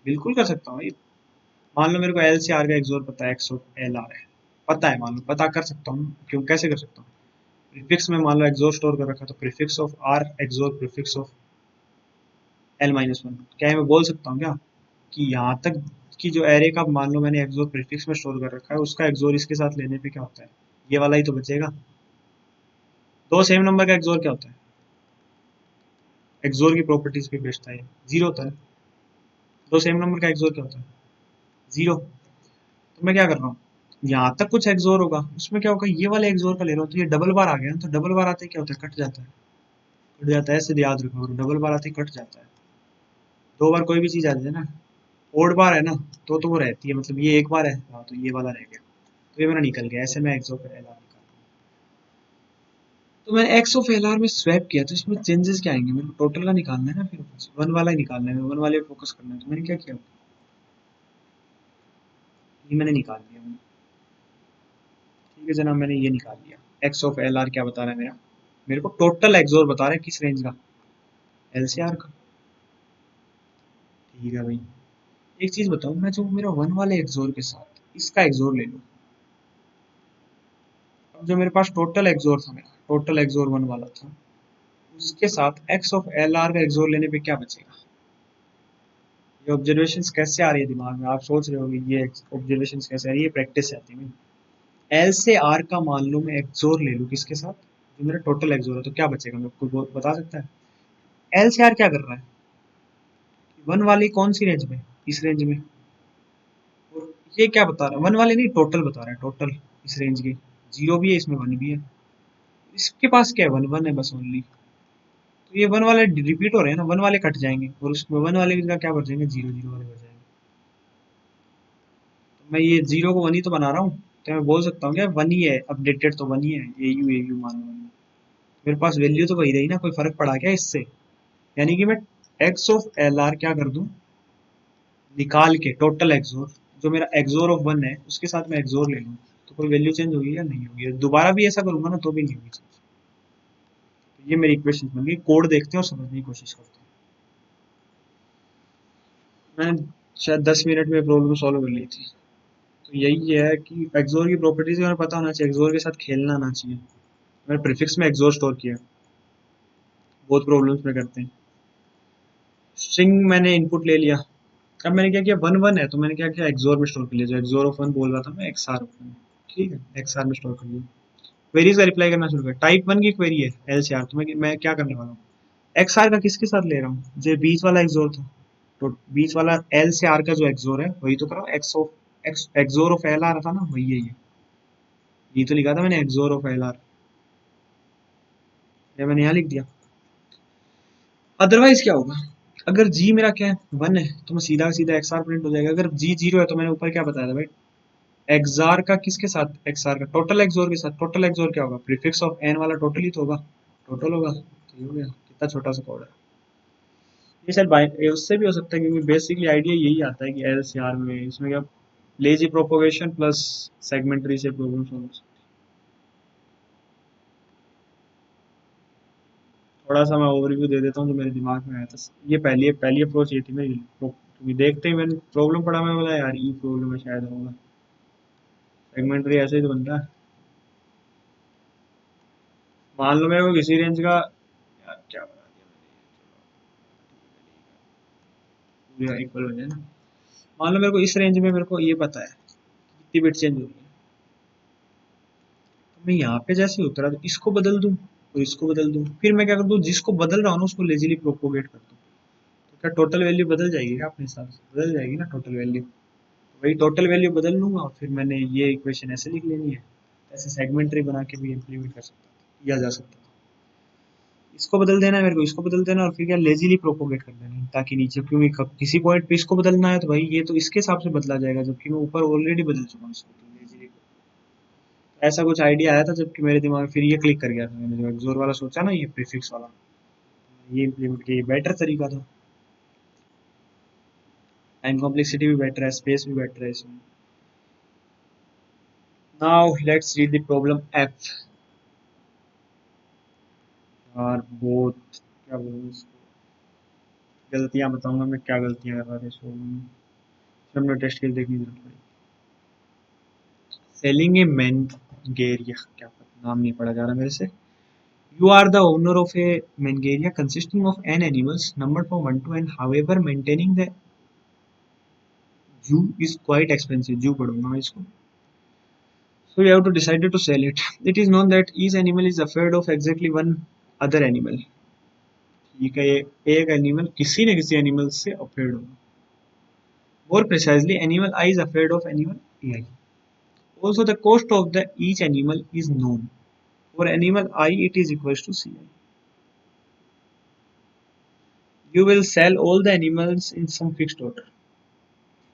बिल्कुल कर सकता हूँ भाई। मान लो मेरे को एल सी आर का एक्सोर पता है, एक्स ऑफ एल आर है, पता है, मान लो पता कर सकता हूँ, क्यों, कैसे कर सकता हूँ, प्रीफिक्स में मान लो एक्सोर स्टोर कर रखा, तो prefix of r xor prefix of L-1, क्या है, मैं बोल सकता हूँ क्या कि यहाँ तक कि जो एरे का मान लो मैंने एक्सोर प्रीफिक्स में स्टोर कर रखा है, उसका एक्सोर इसके साथ लेने पे क्या होता है, ये वाला ही तो बचेगा। दो सेम नंबर का एक्सोर क्या होता है, एक्सोर की प्रॉपर्टीज पे बेस्ड है, जीरो होता है। दो सेम नंबर का एक्सोर क्या होता है, जीरो। तो मैं क्या कर रहा हूँ, यहाँ तक कुछ एक्सोर होगा, उसमें क्या होगा, ये वाले एक्सोर का ले रहा हूँ, तो ये डबल बार आ गया, तो डबल बार आते ही क्या होता है, कट जाता है, कट जाता है, ऐसे याद रखो, डबल बार आते ही कट जाता है। दो बार कोई भी चीज आ जाए ना, ओड बार है ना, तो वो रहती है, मतलब ये एक बार है, हाँ, तो ये वाला रह गया। तो ये मेरा निकल गया, ऐसे मैं एक्स ऑफ एल आर निकाल। तो मैंने एक्स ऑफ एल आर में स्वैप किया, तो इसमें चेंजेस क्या आएंगे, मेरे को टोटल का निकालना है ना, फिर वन वाला ही निकालना है, वन वाले पे फोकस करना है। तो मैंने क्या किया, ये मैंने निकाल लिया मैंने। ठीक है जनाब, मैंने ये निकाल लिया। एक्स ऑफ एल आर क्या बता रहा है मेरा, मेरे को टोटल एक्सोर बता रहा है, किस रेंज का, एल से आर का। ठीक है भाई, एक चीज बताऊं, मैं जो मेरा वन वाले एक्सोर के साथ इसका एक्सोर ले लूं, अब जो मेरे पास टोटल एक्सोर था, मेरा टोटल एक्सोर वन वाला था, उसके साथ एक्स ऑफ एल आर का एक्सोर लेने पे क्या बचेगा। ये ऑब्जर्वेशंस कैसे आ रही है दिमाग में, आप सोच रहे होगे ये ऑब्जर्वेशंस कैसे आ रही है, प्रैक्टिस है आती है। एल से आर का मान लो मैं एक्सोर ले लूं किसके साथ, जो मेरा टोटल एक्सोर है, तो क्या बचेगा, मेरे को कोई बता सकता है। एल से आर क्या कर रहा है, वन वाली कौन सी रेंज में, इस रेंज में। और ये क्या बता रहा है, वन वाले नहीं टोटल बता रहा है, टोटल इस रेंज की। जीरो भी है इसमें, वन भी है, इसके पास क्या है, वन वन है बस ओनली। तो ये वन वाले रिपीट हो रहे हैं ना, वन वाले कट जाएंगे और उसमें वन वाले का क्या बचेंगे, जीरो जीरो वाले बच जाएंगे। तो मैं ये जीरो को वन ही तो बना रहा हूँ, तो मैं बोल सकता हूँ क्या वन ही है, अपडेटेड तो वन ही है, ए यू मान लो, मेरे पास वैल्यू तो वही रही ना, कोई फर्क पड़ा क्या इससे। यानी कि मैं एक्स ऑफ एल आर क्या कर दूं, निकाल के टोटल एक्सोर, जो मेरा एक्सोर ऑफ वन है उसके साथ मैं एक्सोर ले लूँ, तो कोई वैल्यू चेंज होगी या नहीं होगी, दोबारा भी ऐसा करूंगा ना तो भी नहीं होगी चेंज। तो ये मेरी इक्वेशन बन गई, कोड देखते हैं और समझने की कोशिश करते हैं। मैंने शायद 10 मिनट में प्रॉब्लम सॉल्व कर ली थी। तो यही है कि एक्सोर की प्रॉपर्टीज हमें पता होना चाहिए, एक्सोर के साथ खेलना आना चाहिए। मैंने प्रीफिक्स में एक्सोर स्टोर किया, बहुत प्रॉब्लम्स में करते हैं। स्ट्रिंग मैंने इनपुट ले लिया, अब मैंने क्या किया, वन वन है तो मैंने क्या किया, एक्सोर में स्टोर कर लिया, जो एक्सोर ऑफ वन बोल रहा था मैं, एक्स आर ऑफ वन। ठीक है, एक्स आर में स्टोर कर लिया। क्वेरीज का रिप्लाई करना शुरू कर, टाइप वन की क्वेरी है एल से आर, तो मैं क्या करने वाला हूँ, एक्स आर का किसके साथ ले रहा हूँ, जो बीच वाला एक्सोर था, तो बीच वाला एल से आर का जो एक्सोर है वही तो कर रहा हूँ, x of x xor of l r था ना, वही है ये तो लिखा था मैंने, एक्सोर ऑफ एल आर, ये मैंने यहाँ लिख दिया। अदरवाइज क्या होगा, अगर जी मेरा क्या है, वन है, तो मैं सीधा सीधा एक्स आर प्रिंट हो जाएगा। अगर जी जीरो है तो मैंने ऊपर क्या बताया था भाई, एक्सआर का किसके साथ, एक्सआर का टोटल एक्सोर के साथ। टोटल एक्सोर क्या होगा, प्रीफिक्स ऑफ एन वाला टोटल ही तो होगा, टोटल होगा। तो ये हो गया, कितना छोटा सा कोड है ये। शायद ये उससे भी हो सकता है, क्योंकि बेसिकली आइडिया यही आता है कि एल सी आर में इसमें क्या, लेजी प्रोपोगेशन प्लस सेगमेंटरी से प्रॉब्लम सॉल्व। थोड़ा सा मैं ओवरव्यू दे देता हूँ जो मेरे दिमाग में आया था। ये पहली अप्रोच ये थी मेरी, क्योंकि देखते ही मैंने प्रॉब्लम पढ़ा, मैं बोला यार ये प्रॉब्लम है शायद होगा, सेगमेंटरी ऐसे ही तो बनता है। मान लो मेरे को किसी रेंज का, यार क्या बना दिया मैंने, पूरा इक्वल हो जाए ना। मान लो मेरे को इस रेंज में मेरे को ये पता है कितनी बिट चेंज हो रही है, तो मैं यहाँ पे जैसे उतरा तो इसको बदल दूं और इसको बदल दूं, फिर मैं क्या कर दूं, जिसको बदल रहा हूँ ना उसको लेजीली प्रोपोगेट कर दूं, तो क्या टोटल वैल्यू बदल जाएगी क्या, अपने हिसाब से बदल जाएगी ना टोटल वैल्यू। वही टोटल वैल्यू बदल लूंगा और फिर मैंने ये इक्वेशन ऐसे लिख लेनी है। ऐसे सेगमेंटरी बना के भी इम्प्लीमेंट कर सकता था, किया जा सकता था। इसको बदल देना है मेरे को, इसको बदल देना, और फिर क्या लेजीली प्रोपोगेट कर देना है, ताकि नीचे, क्योंकि किसी पॉइंट पे इसको बदलना है तो भाई ये तो इसके हिसाब से बदला जाएगा, जबकि मैं ऊपर ऑलरेडी बदल चुका हूँ इसको, तो लेजीली। ऐसा कुछ आइडिया आया था जबकि मेरे दिमाग में, फिर ये क्लिक कर गया था, मैंने जो एक्सोर वाला सोचा ना, ये प्रीफिक्स वाला, ये इम्प्लीमेंट किया, बेटर तरीका था। टाइम कॉम्प्लेक्सिटी भी बेटर है, स्पेस भी बेटर है इसमें। Now let's read the problem F. और बहुत, क्या बोलूँ इसको, गलतियां बताऊंगा मैं, क्या गलतियां कर रहा था इसको, फिर हमने टेस्ट के देखनी जरूरत पड़ी। सेलिंग ए मैनगेरिया, क्या पता नाम नहीं पढ़ा जा रहा मेरे से। You are the owner of a Mangaria consisting of n animals numbered from 1 to n. However, maintaining the zoo is quite expensive. Zoo पढ़ूंगा मैं इसको. So you have to decide to sell it. It is known that each animal is afraid of exactly one other animal. ठीक है, एक animal किसी न किसी animal से अफेयर्ड होगा. More precisely, animal I is afraid of animal AI. Also, the cost of the each animal is known. For animal I, it is equals to Ci. You will sell all the animals in some fixed order.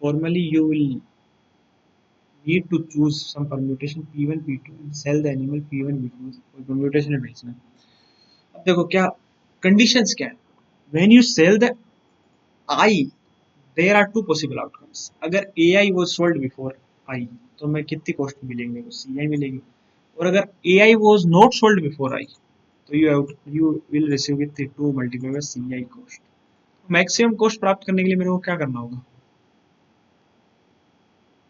Formally, you will need to choose some permutation P1 P2 and sell the animal P1 P2, कोई permutation है बेचना। अब देखो क्या conditions क्या है, when you sell the I there are two possible outcomes. अगर A I was sold before I तो मैं कितनी कॉस्ट मिलेंगे, मेरे को सी आई मिलेगी। और अगर A I was not sold before I तो you will receive with 2 multiply by C I cost. Maximum cost प्राप्त करने के लिए मेरे को क्या करना होगा,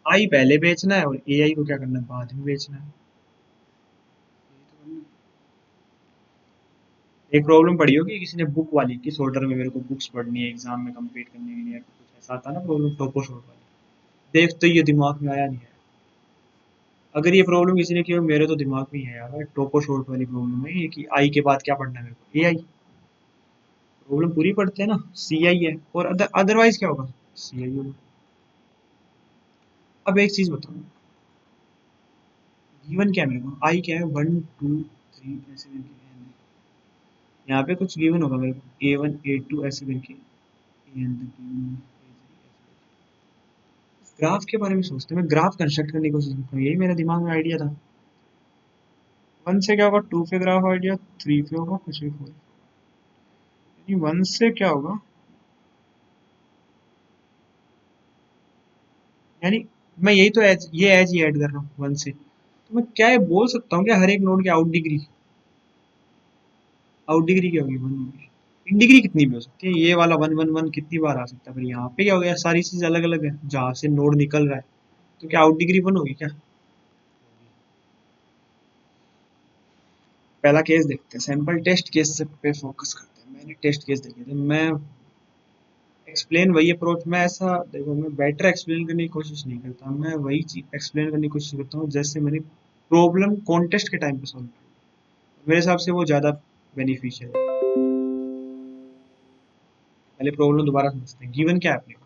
आई पहले बेचना है और ए आई को क्या करना है, बाद में बेचना है। एक प्रॉब्लम पड़ी होगी किसी ने बुक वाली, किस ऑर्डर में मेरे को बुक्स पढ़नी है एग्जाम में कंप्लीट करने के लिए, कुछ ऐसा आता है ना प्रॉब्लम, टोपो शॉट वाली। देख तो ये दिमाग में आया नहीं है। अगर ये प्रॉब्लम किसी ने की हो, मेरे तो दिमाग में ही है यार, टोपो शॉट वाली प्रॉब्लम है ये कि आई के बाद क्या पढ़ना है मेरे को, ए आई। प्रॉब्लम पूरी पढ़ते हैं ना, सी आई है और अदरवाइज क्या होगा, सी आई होगा। अब एक चीज बताओ, गिवन क्या है मेरे को, आई क्या है, 1 2 3 ऐसे करके है। यहाँ पे कुछ गिवन होगा मेरे को, A1 A2 ऐसे करके एन तक गिवन है। ग्राफ के बारे में सोचते हैं, मैं ग्राफ कंस्ट्रक्ट करने की कोशिश करता हूँ, यही मेरे दिमाग में आइडिया था। 1 से क्या होगा, 2 पे ग्राफ आइडिया, 3 पे होगा, कुछ भी 4। यानी 1 से क्या होगा, यानी मैं यही तो एज ये एज ही ऐड कर रहा हूँ 1 से, तो मैं क्या ये बोल सकता हूँ क्या हर एक नोड की आउट डिग्री, आउट डिग्री क्या होगी 1 होगी। इन डिग्री कितनी भी हो सकती है, ये वाला 1 1 1 कितनी बार आ सकता है, पर यहाँ पे क्या हो गया, सारी चीज अलग अलग है जहाँ से नोड निकल रहा है, तो क्या आउट डिग्री 1 होगी क्या। पहला केस देखते हैं, सैंपल टेस्ट केस पे फोकस करते हैं। मैंने टेस्ट केस देखे थे, मैं एक्सप्लेन वही अप्रोच, मैं ऐसा देखो मैं बेटर एक्सप्लेन करने की कोशिश नहीं करता, मैं वही चीज एक्सप्लेन करने की कोशिश करता हूँ जैसे मैंने प्रॉब्लम कॉन्टेस्ट के टाइम पे सॉल्व की, मेरे हिसाब से वो ज़्यादा बेनिफिशियल है। पहले प्रॉब्लम दोबारा समझते हैं, गिवन क्या है अपने को,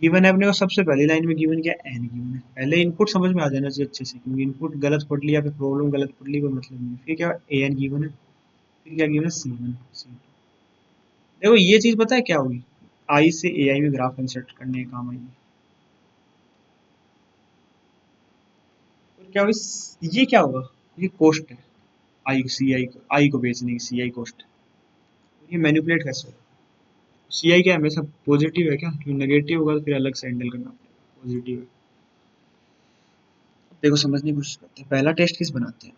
गिवन है अपने को सबसे पहली लाइन में गिवन क्या है, एन गिवन है। पहले इनपुट समझ में आ जाना चाहिए अच्छे से, क्योंकि इनपुट गलत पढ़ लिया फिर प्रॉब्लम गलत पढ़ ली कोई मतलब नहीं। फिर क्या ए एन गिवन है, फिर क्या गिवन है C1 C2। देखो ये चीज पता है क्या होगी, आई से ए आई में ग्राफ कंस्ट्रक्ट करने का काम आएगी। और क्या होगी, ये क्या होगा, ये कॉस्ट है, आई को बेचने की सी आई कॉस्ट। ये मैनिपुलेट कैसे होगा, सी आई क्या हमेशा पॉजिटिव है क्या, क्यों नेगेटिव होगा तो फिर अलग से हैंडल करना पड़ेगा, पॉजिटिव है। देखो समझने की कोशिश करते हैं, पहला टेस्ट किस बनाते हैं,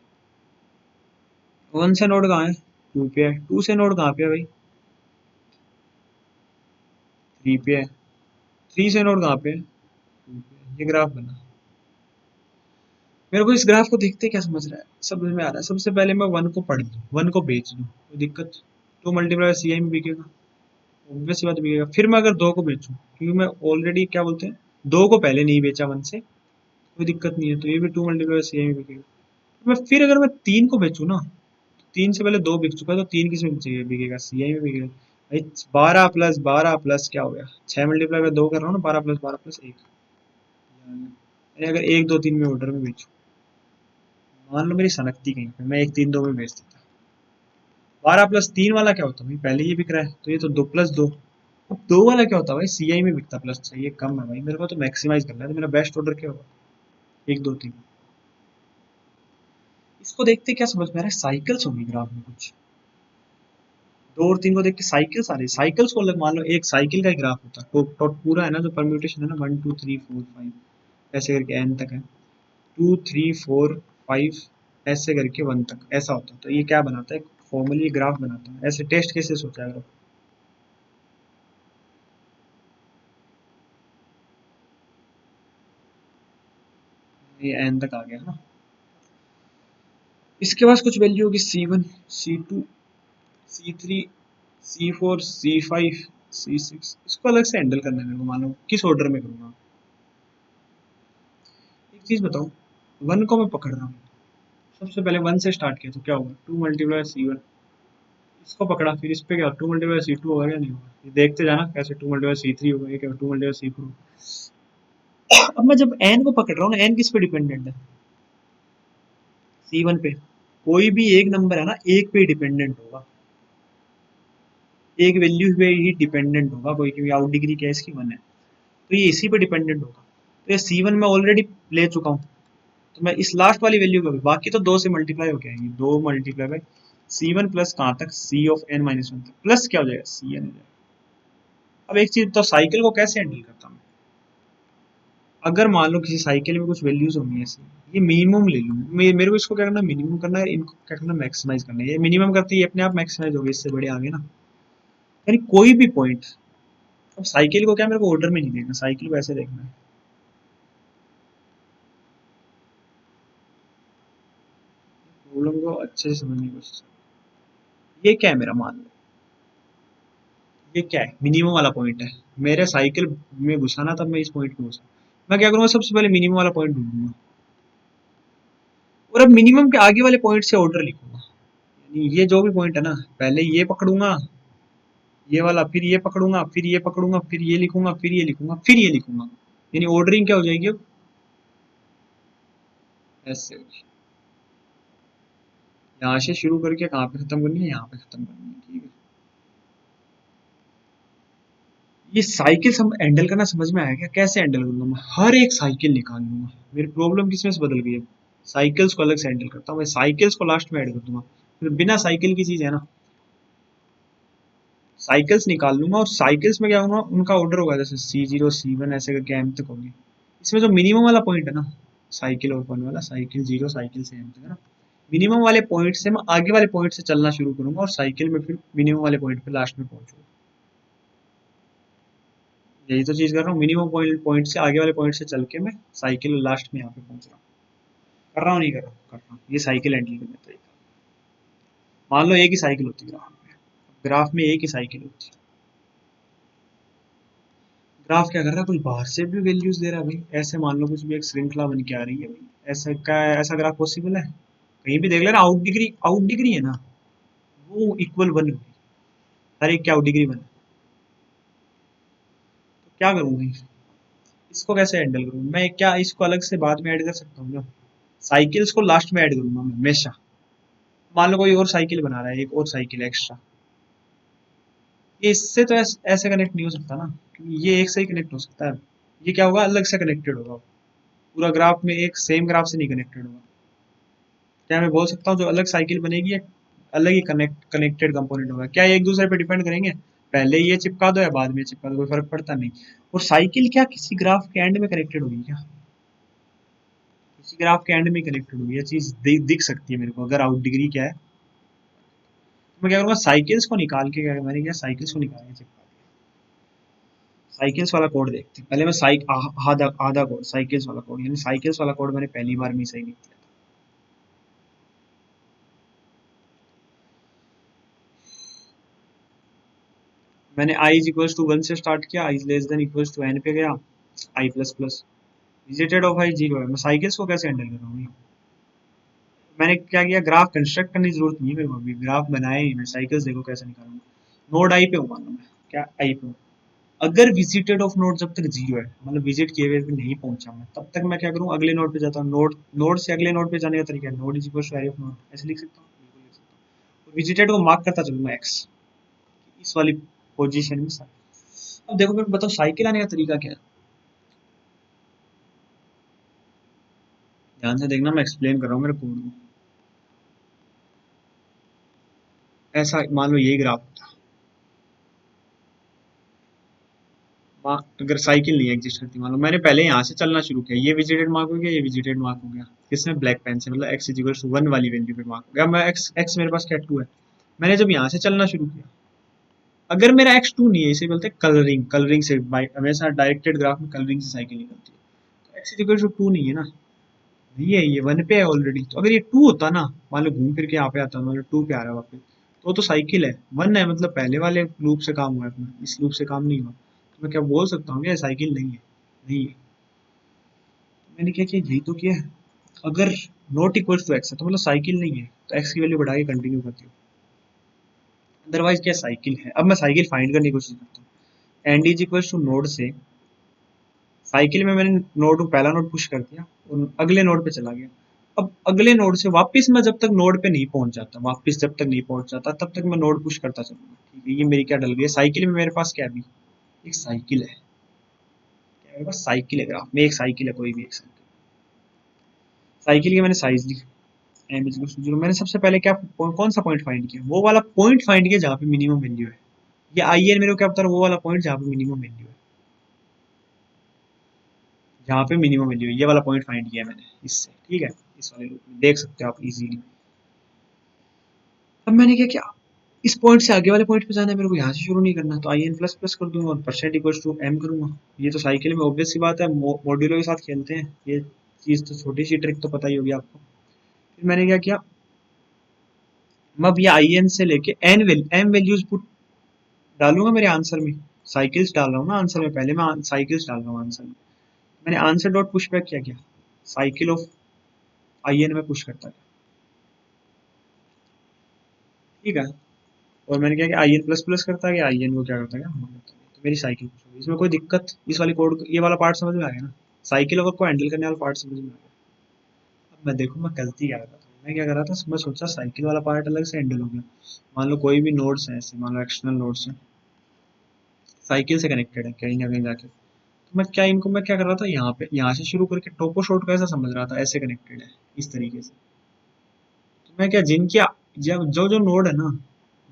1 से नोड कहाँ है, 2 पे है, 2 से नोड कहाँ पे है भाई, 3 पे है, 3 से नोड कहाँ पे है, 2 पे है। ये ग्राफ बना, मेरे को इस ग्राफ को देखते क्या समझ रहा है, समझ में आ रहा है। सबसे पहले मैं 1 को पढ़ दूँ, 1 को बेच दूँ, कोई दिक्कत, 2 मल्टीप्लाई सी आई में बिकेगा, ऑब्वियस सी बात बिकेगा। फिर मैं अगर 2 को बेचूँ, क्योंकि मैं ऑलरेडी क्या बोलते हैं 2 को पहले नहीं बेचा 1 से, कोई दिक्कत नहीं है, तो ये भी 2 मल्टीप्लाई सी आई में बिकेगा। मैं फिर अगर मैं 3 को बेचूँ ना, 3 से पहले 2 बिक चुका है, तो 3 किस में बिकेगा, सी आई में बिकेगा भाई। 12 + 12 + क्या हो गया, 6 मल्टीप्लाई में 2 कर रहा हूँ ना, 12 + 12 + 1। यानी अगर 1 2 3 में ऑर्डर में बेचूँ, मान लो मेरी सनकती कहीं पे, मैं 1 3 2 में बेच देता, 12 + 3 वाला क्या होता है भाई, पहले ये बिक रहा है तो ये तो 2 + 2। अब 2 वाला क्या होता है भाई, सी आई में बिकता +6, ये कम है भाई, मेरे को तो मैक्सिमाइज करना है, तो मेरा बेस्ट ऑर्डर क्या होगा, 1 2 3। इसको देखते क्या समझ में आ रहा है, साइकिल्स होंगी ग्राफ में कुछ, 2 और 3 को देख के साइकिल्स आ रही है, साइकिल्स को अलग मान लो, एक साइकिल का ही ग्राफ होता है, टोट पूरा है ना जो परम्यूटेशन है ना, 1 2 3 4 5 ऐसे करके एन तक है, 2 3 4 5 ऐसे करके 1 तक ऐसा होता है। तो ये क्या बनाता है, फॉर्मली ग्राफ बनाता है। ऐसे टेस्ट कैसे सोचा अगर ये एन तक आ गया ना, इसके पास कुछ वैल्यू होगी C1 C2 C3 C4 C5 C6, इसको अलग से हैंडल करना है मेरे को, मानो किस ऑर्डर में करूँगा। एक चीज बताओ, 1 को मैं पकड़ रहा हूँ, सबसे पहले 1 से स्टार्ट किया तो क्या होगा, 2 मल्टीप्लाई C1, इसको पकड़ा फिर इस पे क्या, 2 मल्टीप्लाई C2 होगा क्या नहीं होगा, ये देखते जाना कैसे, 2 मल्टीप्लाई C3 होगा, ये क्या 2 मल्टीप्लाई C4। अब मैं जब n को पकड़ रहा हूँ ना, n किस पे डिपेंडेंट है, C1 पे। कोई भी एक नंबर है ना, एक पे डिपेंडेंट होगा, एक वैल्यू पे ही डिपेंडेंट होगा कोई, क्योंकि आउट डिग्री क्या है इसकी 1 है, तो ये इसी पे डिपेंडेंट होगा। तो ये C1 मैं ऑलरेडी ले चुका हूँ, तो मैं इस लास्ट वाली वैल्यू को भी, बाकी तो 2 से मल्टीप्लाई हो जाएगी, 2 मल्टीप्लाई बाई C1 प्लस कहाँ तक C ऑफ n माइनस 1 तक, प्लस क्या हो जाएगा Cn हो जाएगा। अब एक चीज तो साइकिल को कैसे हैंडल करता हूँ, अगर मान लो किसी साइकिल में कुछ वैल्यूज होंगी ऐसी, ये मिनिमम ले लूँ, मेरे को इसको क्या करना, मिनिमम करना है, इनको क्या करना, मैक्सिमाइज करना है। ये मिनिमम करते ही अपने आप मैक्सिमाइज हो गई, इससे बड़े आगे ना, यानी कोई भी पॉइंट। अब साइकिल को क्या मेरे को ऑर्डर में नहीं देखना, साइकिल को ऐसे देखना है, प्रॉब्लम को अच्छे से समझने की कोशिश करो। ये क्या है मेरा, मान लो ये क्या है, मिनिमम वाला पॉइंट है, मेरे साइकिल में घुसाना, तब मैं इस पॉइंट पे घुसा, मैं क्या करूंगा, सबसे पहले मिनिमम वाला पॉइंट ढूंढूंगा, और अब मिनिमम के आगे वाले पॉइंट से ऑर्डर लिखूंगा, यानी ये जो भी पॉइंट है ना, पहले ये पकड़ूंगा, ये वाला, फिर ये पकड़ूंगा, फिर ये पकड़ूंगा, फिर ये लिखूंगा, फिर ये लिखूंगा, फिर ये लिखूंगा, यानी ऑर्डरिंग क्या हो जाएगी अब, ऐसे होगी। यहाँ से शुरू करके कहाँ पे खत्म करनी है, यहाँ पे खत्म करनी है, ठीक है। ये साइकिल हैंडल करना समझ में आया क्या, कैसे हैंडल करूंगा मैं, हर एक साइकिल निकाल लूंगा, मेरी प्रॉब्लम किसमें से बदल गई है, साइकिल्स को अलग से हैंडल करता हूँ मैं, साइकिल्स को लास्ट में ऐड कर दूंगा, फिर बिना साइकिल की चीज है ना, साइकिल्स निकाल लूंगा, और साइकिल्स में क्या होगा, उनका ऑर्डर होगा, जैसे C0 C1 ऐसे करके M तक होगी, इसमें जो मिनिमम वाला पॉइंट है ना, साइकिल ओपन वाला, साइकिल 0 साइकिल से M तक है ना, मिनिमम वाले पॉइंट से मैं आगे वाले पॉइंट से चलना शुरू करूंगा, और साइकिल में फिर मिनिमम वाले पॉइंट पे लास्ट में पहुंचूंगा, यही तो चीज कर रहा हूँ, मिनिमम पॉइंट से आगे वाले पॉइंट से चल के मैं साइकिल लास्ट में यहाँ पे पहुंच रहा हूँ, कर रहा हूँ नहीं कर रहा हूँ, कर रहा हूँ, ये साइकिल हैंडल करने का तरीका। मान लो एक ही साइकिल होती है ग्राफ में, ग्राफ में एक ही साइकिल होती है, ग्राफ क्या कर रहा है, कुछ बाहर से भी वैल्यूज दे रहा है भाई, ऐसे मान लो कुछ भी एक श्रृंखला बन के आ रही है भाई, ऐसा क्या, ऐसा ग्राफ पॉसिबल है, कहीं भी देख लेना, आउट डिग्री है ना, वो इक्वल वन होगी, हर एक की आउट डिग्री वन, तो क्या करूँ भाई, इसको कैसे हैंडल करूँ मैं, क्या इसको अलग से बाद में ऐड कर सकता हूँ क्या, साइकिल्स को लास्ट में ऐड करूंगा मैं हमेशा, मान लो कोई और साइकिल बना रहा है, एक और साइकिल एक्स्ट्रा, ये इससे तो ऐसे कनेक्ट नहीं हो सकता ना, क्योंकि ये एक से ही कनेक्ट हो सकता है, ये क्या होगा, अलग से कनेक्टेड होगा, पूरा ग्राफ में एक सेम ग्राफ से नहीं कनेक्टेड होगा, क्या मैं बोल सकता हूँ जो अलग साइकिल बनेगी, एक अलग ही कनेक्टेड कंपोनेंट होगा, क्या ये एक दूसरे पे डिपेंड करेंगे, पहले ये चिपका दो या बाद में चिपका दो, कोई फर्क पड़ता नहीं, और साइकिल क्या किसी ग्राफ के एंड में कनेक्टेड होगी क्या, किसी ग्राफ के एंड में कनेक्टेड होगी, ये चीज दिख सकती है मेरे को, अगर आउट डिग्री क्या है, तो मैं क्या करूँगा, साइकिल्स को निकाल के, क्या मैंने क्या साइकिल्स को निकाल के चिपका दिया, साइकिल्स वाला कोड देखते हैं पहले, मैं आधा आधा कोड साइकिल्स वाला कोड, यानी साइकिल्स वाला कोड मैंने पहली बार में ही सही लिख दिया, मैंने i इज इक्वल्स टू 1 से स्टार्ट किया, i is less than equals to n पे गया, i plus plus, visited of i 0 है, मैं साइकिल्स को कैसे हैंडल कर रहा हूँ, मैंने क्या किया, ग्राफ कंस्ट्रक्ट करने की जरूरत नहीं है मेरे को, अभी ग्राफ बनाए ही, मैं साइकिल्स देखो कैसे निकालूंगा, नोड आई पे हूँ, मान लो मैं क्या आई पे हूँ, अगर विजिटेड ऑफ नोड जब तक 0 है, मतलब विजिट किए हुए पे नहीं पहुंचा मैं, तब तक मैं क्या करूँ, अगले नोड पे जाता हूँ, नोड नोड से अगले नोड पे जाने का तरीका है, node is equal to area of node, ऐसे लिख सकता हूँ, बिल्कुल लिख सकता हूँ, और विजिटेड को मार्क करता चलूंगा एक्स, इस वाली पोजीशन में। अब देखो मैं बताओ साइकिल आने का तरीका क्या है, ध्यान से देखना, मैं एक्सप्लेन कर रहा हूँ मेरे कोड को, ऐसा मान लो यही ग्राफ था, अगर साइकिल नहीं एग्जिस्ट करती, मान लो मैंने पहले यहाँ से चलना शुरू किया, ये विजिटेड मार्क हो गया, ये विजिटेड मार्क हो गया, किसमें, ब्लैक पेन से, मतलब एक्स इक्वल टू 1 वाली वैल्यू पे मार्क हो गया, मैं एक्स एक्स मेरे पास क्या 2 है, मैंने जब यहाँ से चलना शुरू किया, अगर मेरा एक्स 2 नहीं है, इसे बोलते हैं कलरिंग, कलरिंग से हमेशा डायरेक्टेड ग्राफ में कलरिंग से साइकिल निकलती है, तो एक्स इक्वल टू 2 नहीं है ना, नहीं है, ये 1 पे है ऑलरेडी, तो अगर ये 2 होता ना, मान लो घूम फिर के यहाँ पे आता, मान लो 2 पे आ रहा है वापस, तो साइकिल है, 1 है, मतलब पहले वाले लूप से काम हुआ है अपना, इस लूप से काम नहीं हुआ, तो मैं क्या बोल सकता हूँ, ये साइकिल नहीं है, नहीं है, मैंने क्या किया, यही तो किया है, अगर नॉट इक्वल टू एक्स है तो मतलब साइकिल नहीं है, तो एक्स की वैल्यू बढ़ा के कंटिन्यू करती हूँ, अदरवाइज क्या साइकिल है, अब मैं साइकिल फाइंड करने की कोशिश करता हूँ, end is equal to node से, साइकिल में मैंने नोड पहला नोड पुश कर दिया और अगले नोड पे चला गया, अब अगले नोड से वापस मैं जब तक नोड पे नहीं पहुंच जाता, वापस जब तक नहीं पहुंच जाता तब तक मैं नोड पुश करता चलूंगा, ठीक है, ये मेरी क्या डल गई है, साइकिल में मेरे पास क्या भी एक साइकिल है, मेरे पास साइकिल है, ग्राफ में एक साइकिल है, कोई भी एक साइकिल। साइकिल की मैंने साइज ली एम इज टू जीरो। मैंने सबसे पहले क्या कौन सा पॉइंट फाइंड किया, वो वाला पॉइंट फाइंड किया जहाँ पे मिनिमम वैल्यू है। ये आई एन मेरे को क्या बता रहा है, वो वाला पॉइंट जहाँ पे मिनिमम वैल्यू है, जहाँ पे मिनिमम वैल्यू है, ये वाला पॉइंट फाइंड किया मैंने इससे, ठीक है। इस वाले लूप में देख सकते हो आप इजीली। अब मैंने क्या किया, इस पॉइंट से आगे वाले पॉइंट पे जाना है मेरे को, यहाँ से शुरू नहीं करना, तो आई एन प्लस प्लस कर दूंगा और परसेंट इक्वल टू एम करूंगा। ये तो साइकिल में ऑब्वियस सी बात है, मॉड्यूलो के साथ खेलते हैं, ये चीज़ तो छोटी सी ट्रिक तो पता ही होगी आपको। फिर मैंने क्या किया, मैं अब ये आई एन से लेके एम वैल्यूज पुट डालूंगा मेरे आंसर में। साइकिल्स डाल रहा हूँ ना आंसर में, पहले मैं साइकिल्स डाल रहा हूँ आंसर में। मैंने आंसर डॉट पुश बैक क्या किया, साइकिल ऑफ आई एन में पुश करता गया, ठीक है। और मैंने क्या किया, आई एन प्लस प्लस करता गया, आई एन को क्या करता गया, वन करता गया। तो मेरी साइकिल पुश हो गई, इसमें कोई दिक्कत, इस वाली कोड, ये वाला पार्ट समझ में आ गया ना, साइकिल अगर को हैंडल करने वाला पार्ट समझ में आ गया। अब मैं देखूँ मैं गलती क्या कर रहा था, मैं क्या कर रहा था, मैं सोचा साइकिल वाला पार्ट अलग से हैंडल हो गया। मान लो कोई भी नोड्स है ऐसे, मान लो एक्सटर्नल नोड्स है, साइकिल से कनेक्टेड है कहीं ना कहीं जाके, तो मैं क्या इनको, मैं क्या कर रहा था, यहाँ पे यहाँ से शुरू करके टोपो शॉर्ट का ऐसा समझ रहा था, ऐसे कनेक्टेड है इस तरीके से। तो मैं क्या, जिनकी जब जो जो नोड है ना,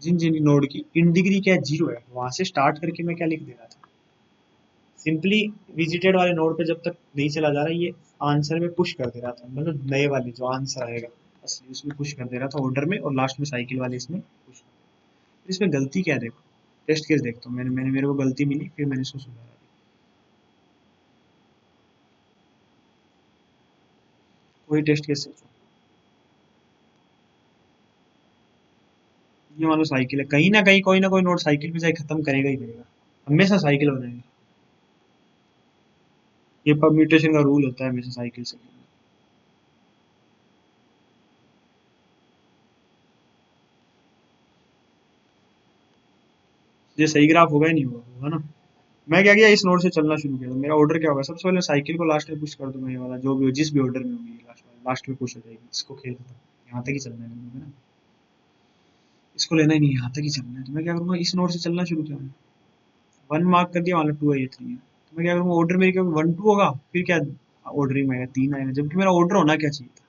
जिन जिन नोड की इन डिग्री क्या जीरो है, वहां से स्टार्ट करके मैं क्या लिख दे रहा था, सिंपली विजिटेड वाले नोड पे जब तक नहीं चला जा रहा, ये आंसर में पुश कर दे रहा था, मतलब नए वाले जो आंसर आएगा असली उसमें पुश कर दे रहा था ऑर्डर में, और लास्ट में साइकिल वाले इसमें पुश कर दे रहा था। इसमें गलती क्या है देखो, टेस्ट केस देखता हूँ, मैंने मैंने मेरे को गलती मिली, फिर मैंने इसको सुधारा। वही टेस्ट केस सोचो, ये मान लो साइकिल है, कहीं ना कोई नोड साइकिल पे जाए खत्म करेगा ही करेगा, हमेशा साइकिल बनाएगा। ये परम्यूटेशन का रूल होता है हमेशा साइकिल से। ये सही ग्राफ होगा ही नहीं होगा, होगा ना। मैं क्या किया, इस नोड से चलना शुरू किया, तो मेरा ऑर्डर क्या होगा, सबसे पहले साइकिल को लास्ट में पुश कर दूंगा, ये वाला जो भी हो, जिस भी ऑर्डर में होगी लास्ट में पुश हो जाएगी, इसको खेल खत्म, यहाँ तक ही चलना है मेरे को, है ना, इसको लेना ही नहीं, यहाँ तक ही चलना है। तो मैं क्या करूँगा, इस नोड से चलना शुरू किया, वन मार्क कर दिया, मान लो टू है, ये थ्री है, तो मैं क्या करूँगा, ऑर्डर मेरी क्या वन टू होगा, फिर क्या ऑर्डरिंग में आएगा, तीन आएगा, जबकि मेरा ऑर्डर होना क्या चाहिए था,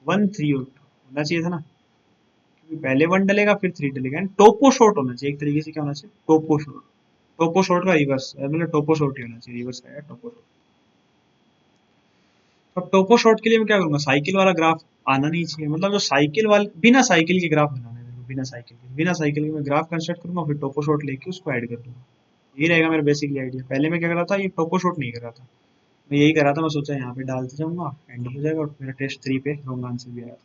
वन थ्री होना चाहिए था ना, क्योंकि पहले वन डलेगा फिर थ्री डलेगा, एंड टोपो शॉर्ट होना चाहिए, एक तरीके से क्या होना चाहिए, टोपो शॉर्ट। टोपो शॉर्ट का रिवर्स, मतलब टोपो शॉर्ट ही होना चाहिए, रिवर्स का है टोपो शॉर्ट। अब टोपो शॉर्ट के लिए मैं क्या करूंगा, साइकिल वाला ग्राफ आना नहीं चाहिए, मतलब जो साइकिल वाले, बिना साइकिल के ग्राफ बनाना है मेरे को, बिना साइकिल के मैं ग्राफ कंस्ट्रक्ट करूंगा, फिर टोपो शॉर्ट लेके उसको ऐड कर दूंगा। यही रहेगा मेरा बेसिकली आइडिया। पहले मैं क्या कर रहा था, ये टोपो शॉर्ट नहीं कर रहा था, मैं यही कर रहा था, मैं सोचा यहाँ पे डालते जाऊंगा, एंड हो जाएगा, और मेरा टेस्ट थ्री पे रॉन्ग आंसर भी आया था।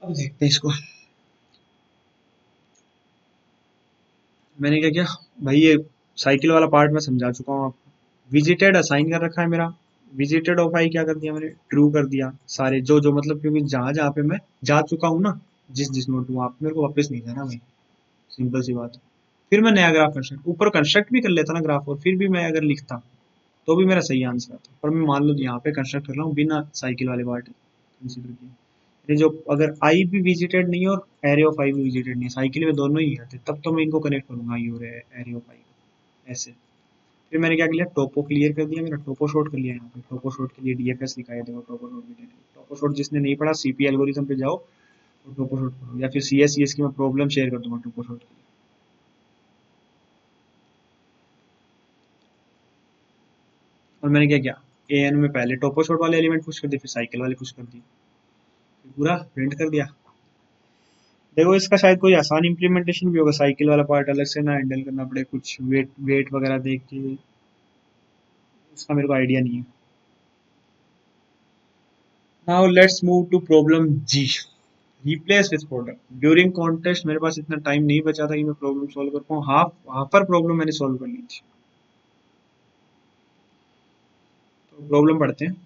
अब देखते हैं इसको। मैंने क्या किया भाई, ये साइकिल वाला पार्ट मैं समझा चुका हूँ आपको, विजिटेड असाइन कर रखा है मेरा, विजिटेड ऑफ आई क्या कर दिया मैंने, ट्रू कर दिया सारे जो जो, मतलब क्योंकि जहां जहां पे मैं जा चुका हूँ ना, जिस जिस नोट में, वहां पे मेरे को वापस नहीं जाना भाई, सिंपल सी बात है। फिर मैं नया ग्राफ कंस्ट्रक्ट, ऊपर कंस्ट्रक्ट भी कर लेता ना ग्राफ, और फिर भी मैं अगर लिखता तो भी मेरा सही आंसर आता, पर मैं मान लो यहाँ पे कंस्ट्रक्ट कर रहा हूँ बिना साइकिल वाले पार्ट कंसीडर किए। ये जो अगर आई भी विजिटेड नहीं है और एरे ऑफ आई भी विजिटेड नहीं है, साइकिल में दोनों ही आते, तब तो मैं इनको कनेक्ट करूंगा आई और एरे ऑफ आई को, ऐसे। फिर मैंने क्या किया, टोपो क्लियर कर दिया, मेरा टोपो शॉर्ट कर लिया, यहाँ पे टोपो शॉर्ट के लिए डीएफएस लिखा है, देखो टोपो शॉर्ट भी, टोपो शॉर्ट जिसने नहीं पढ़ा सीपी एल्गोरिथम पे जाओ, और टोपो शॉर्ट पढ़ो, या फिर सीएससीएस की मैं प्रॉब्लम शेयर कर दूंगा टोपो शॉर्ट के लिए। और मैंने क्या किया, एएन में पहले टोपो शॉर्ट वाले एलिमेंट पुश कर दिए, फिर साइकिल वाले पुश कर दिए, फिर पूरा प्रिंट कर दिया। देखो इसका शायद कोई आसान इम्प्लीमेंटेशन भी होगा, साइकिल वाला पार्ट अलग से ना हैंडल करना पड़े, कुछ वेट वेट वगैरह देख के, उसका मेरे को आइडिया नहीं है। Now let's move to problem g, replace with product. During contest मेरे पास इतना टाइम नहीं बचा था कि मैं प्रॉब्लम सॉल्व कर पाऊँ, हाफ हाफ पर प्रॉब्लम मैंने सॉल्व कर ली थी। तो प्रॉब्लम पढ़ते हैं।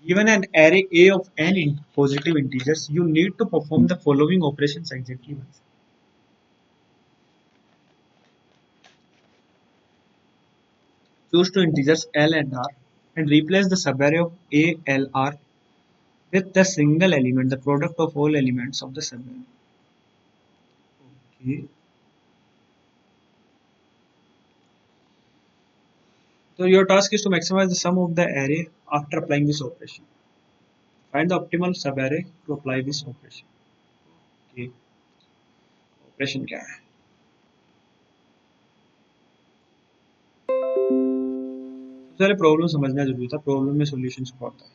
Given an array A of n positive integers, you need to perform the following operations exactly once. Choose two integers L and R and replace the subarray of A, L, R with the single element, the product of all elements of the subarray. Okay. So your task is to maximize the sum of the array after applying this operation. Find the optimal subarray to apply this operation. Okay, operation क्या है? सबसे पहले problem समझना जरूरी था, problem में solution क्या होता है।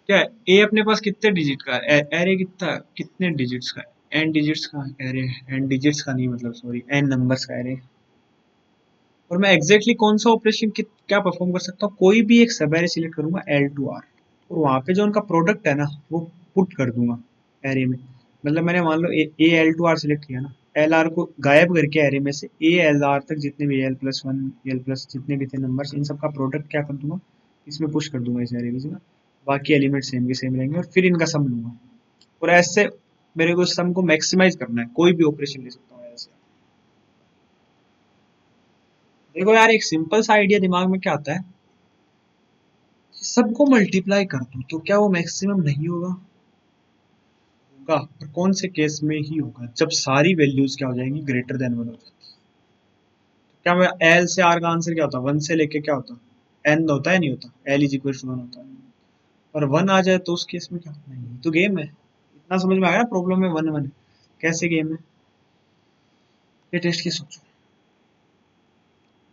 क्या है ए अपने पास कितने डिजिट का है, एरे कितना, कितने डिजिट्स का है, एन डिजिट्स का एरे, एन डिजिट्स का नहीं मतलब सॉरी एन नंबर्स का एरे। और मैं एग्जैक्टली कौन सा ऑपरेशन क्या परफॉर्म कर सकता हूँ, कोई भी एक सब एरे सिलेक्ट करूंगा एल टू आर, और वहां पे जो उनका प्रोडक्ट है ना वो पुट कर दूंगा एरे में। मतलब मैंने मान लो A L to R select किया ना, एल आर को गायब करके एरे में से ए एल आर तक जितने भी L plus one L plus जितने भी थे नंबर्स, इन सब का प्रोडक्ट क्या कर दूंगा, इसमें पुश कर दूंगा इस एरे में। बाकी एलिमेंट सेम के सेम रहेंगे और फिर इनका सम लूंगा, और ऐसे मेरे को सम को मैक्सिमाइज करना है, कोई भी ऑपरेशन ले सकता हूँ ऐसे। देखो यार, एक सिंपल सा आइडिया दिमाग में क्या आता है, सबको मल्टीप्लाई कर दूं तो क्या वो मैक्सिमम नहीं होगा? होगा, पर कौन से केस में ही होगा, जब सारी वैल्यूज क्या हो जाएंगी, ग्रेटर देन वन हो जाएगी। क्या मैं एल से आर का आंसर क्या होता है, वन से लेके क्या होता है, एन होता है नहीं होता, l is equal to one होता है, और वन आ जाए तो उस केस में क्या नहीं, तो गेम है। इतना समझ में आया ना, प्रॉब्लम में वन वन कैसे गेम है, ये टेस्ट की सोचो।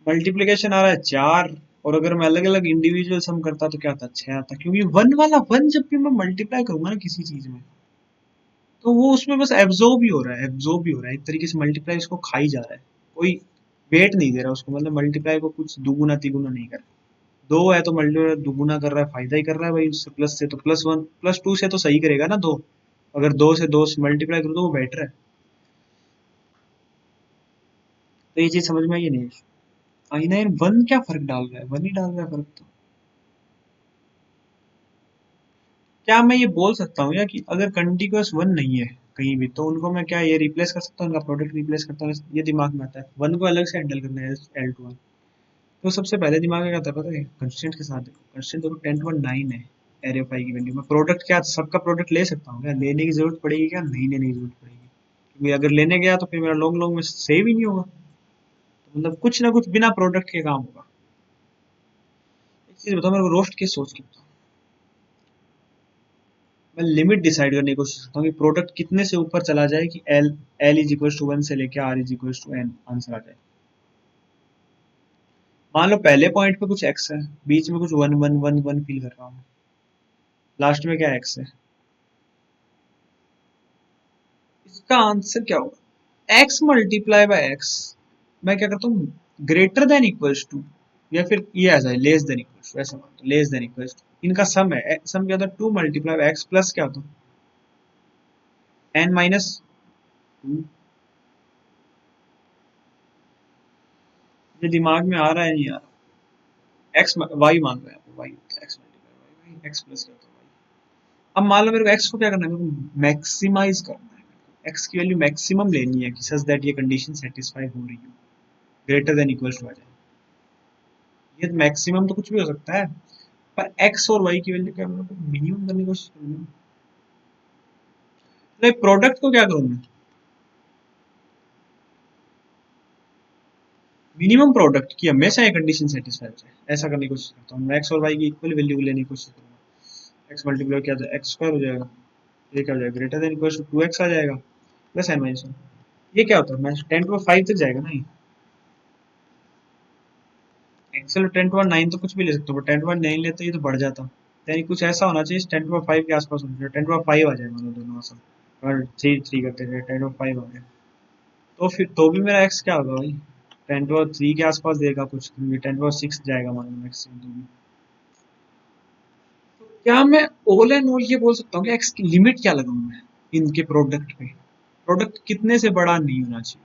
मल्टीप्लीकेशन आ रहा है चार, और अगर मैं अलग अलग इंडिविजुअल सम करता तो क्या आता, छह आता, क्योंकि वन वाला वन जब भी मैं मल्टीप्लाई करूंगा ना किसी चीज में, तो वो उसमें बस एब्जॉर्ब ही हो रहा है, एब्जॉर्ब ही हो रहा है, एक तरीके से मल्टीप्लाई उसको खा ही जा रहा है, कोई वेट नहीं दे रहा उसको, मतलब मल्टीप्लाई को कुछ दुगुना तिगुना नहीं कर रहा। दो है तो मल्टीप्लाई दुगुना कर रहा है, फायदा ही कर रहा है भाई, उससे प्लस से तो प्लस वन प्लस टू से तो सही करेगा ना दो, अगर दो से दो मल्टीप्लाई करूँ तो वो बेटर है। तो ये चीज समझ में आई नहीं, आई ना, वन क्या फर्क डाल रहा है, वन ही डाल रहा है फर्क तो। क्या मैं ये बोल सकता हूँ या कि अगर कंटिन्यूअस वन नहीं है कहीं भी, तो उनको मैं क्या ये रिप्लेस कर सकता हूँ, उनका प्रोडक्ट रिप्लेस करता हूँ, ये दिमाग में आता है, वन को अलग से हैंडल करना है एल टू वन। तो सबसे पहले दिमाग में क्या आता है पता है, कंस्टेंट के साथ, कंस्टेंट देखो 10.9 है एरे फाई की वैल्यू में, प्रोडक्ट क्या सबका प्रोडक्ट ले सकता हूँ क्या, लेने की जरूरत पड़ेगी क्या, नहीं लेने की जरूरत पड़ेगी, क्योंकि अगर लेने गया तो फिर मेरा लॉन्ग लॉन्ग में सेव ही नहीं होगा, तो मतलब कुछ ना कुछ बिना प्रोडक्ट के काम होगा। एक चीज बताओ मेरे को, रोस्ट के सोच के बताओ, मैं लिमिट डिसाइड करने की कोशिश करता हूँ कि प्रोडक्ट कितने से ऊपर चला जाए कि L L is equal to one से लेके R is equal to N answer आ जाए। मान लो पहले पॉइंट पे कुछ एक्स है, बीच में कुछ one one one one feel कर रहा हूँ, लास्ट में क्या एक्स है, इसका आंसर क्या होगा, एक्स मल्टीप्लाई बाय एक्स। मैं क्या करता हूँ, ग्रेटर देन इक्वल्स टू, या फिर ये ऐसा है लेस देन इक्वल्स टू, ऐसा मान लो लेस देन इक्वल्स टू, इनका सम है, सम क्या होता है, to multiply by x plus क्या होता है एन माइनस टू। ये दिमाग में आ रहा है नहीं आ रहा, एक्स वाई मान रहे हैं, वाई होता है x multiply bye x plus क्या होता है वाई। अब मान लो मेरे को एक्स को क्या करना है, मेरे को मैक्सिमाइज करना है, एक्स की वैल्यू मैक्सिमम लेनी है कि सच दैट ये कंडीशन सेटिस्फाई हो रही हो, ग्रेटर देन इक्वल्स टू आ जाए। ये मैक्सिमम तो कुछ भी हो सकता है, पर एक्स और वाई की वैल्यू क्या मिनिमम करने की कोशिश करूंगा। तो प्रोडक्ट को क्या करूंगा, मिनिमम प्रोडक्ट की हमेशा ये कंडीशन सेटिस्फाई हो जाए, ऐसा करने की कोशिश करता हूँ, एक्स और वाई की इक्वल वैल्यू लेने की कोशिश करूंगा। एक्स मल्टीप्लाई क्या जाए, एक्स स्क्वायर हो जाएगा, ये क्या हो जाएगा, greater than equal to two X आ जाएगा, प्लस एन माइनस वन। ये क्या होता है, मैं टेन टू फाइव तक जाएगा ना, एक्सेल टेन टू नाइन तो कुछ भी ले सकते हो, टेन टू नाइन लेते ये तो बढ़ जाता, यानी कुछ ऐसा होना चाहिए टेन टू फाइव के आसपास होना चाहिए, टेन टू फाइव आ जाए मान लो दोनों आसान, अगर थ्री थ्री करते थे टेन टू फाइव आ गया, तो फिर तो भी मेरा एक्स क्या होगा भाई, टेन टू थ्री के आसपास देगा कुछ, टेन टू सिक्स जाएगा मान लो मैक्सिमम तो भी। क्या मैं ऑल एंड ऑल ये बोल सकता हूँ कि एक्स की लिमिट क्या लगाऊं मैं इनके प्रोडक्ट पे, प्रोडक्ट कितने से बड़ा नहीं होना चाहिए,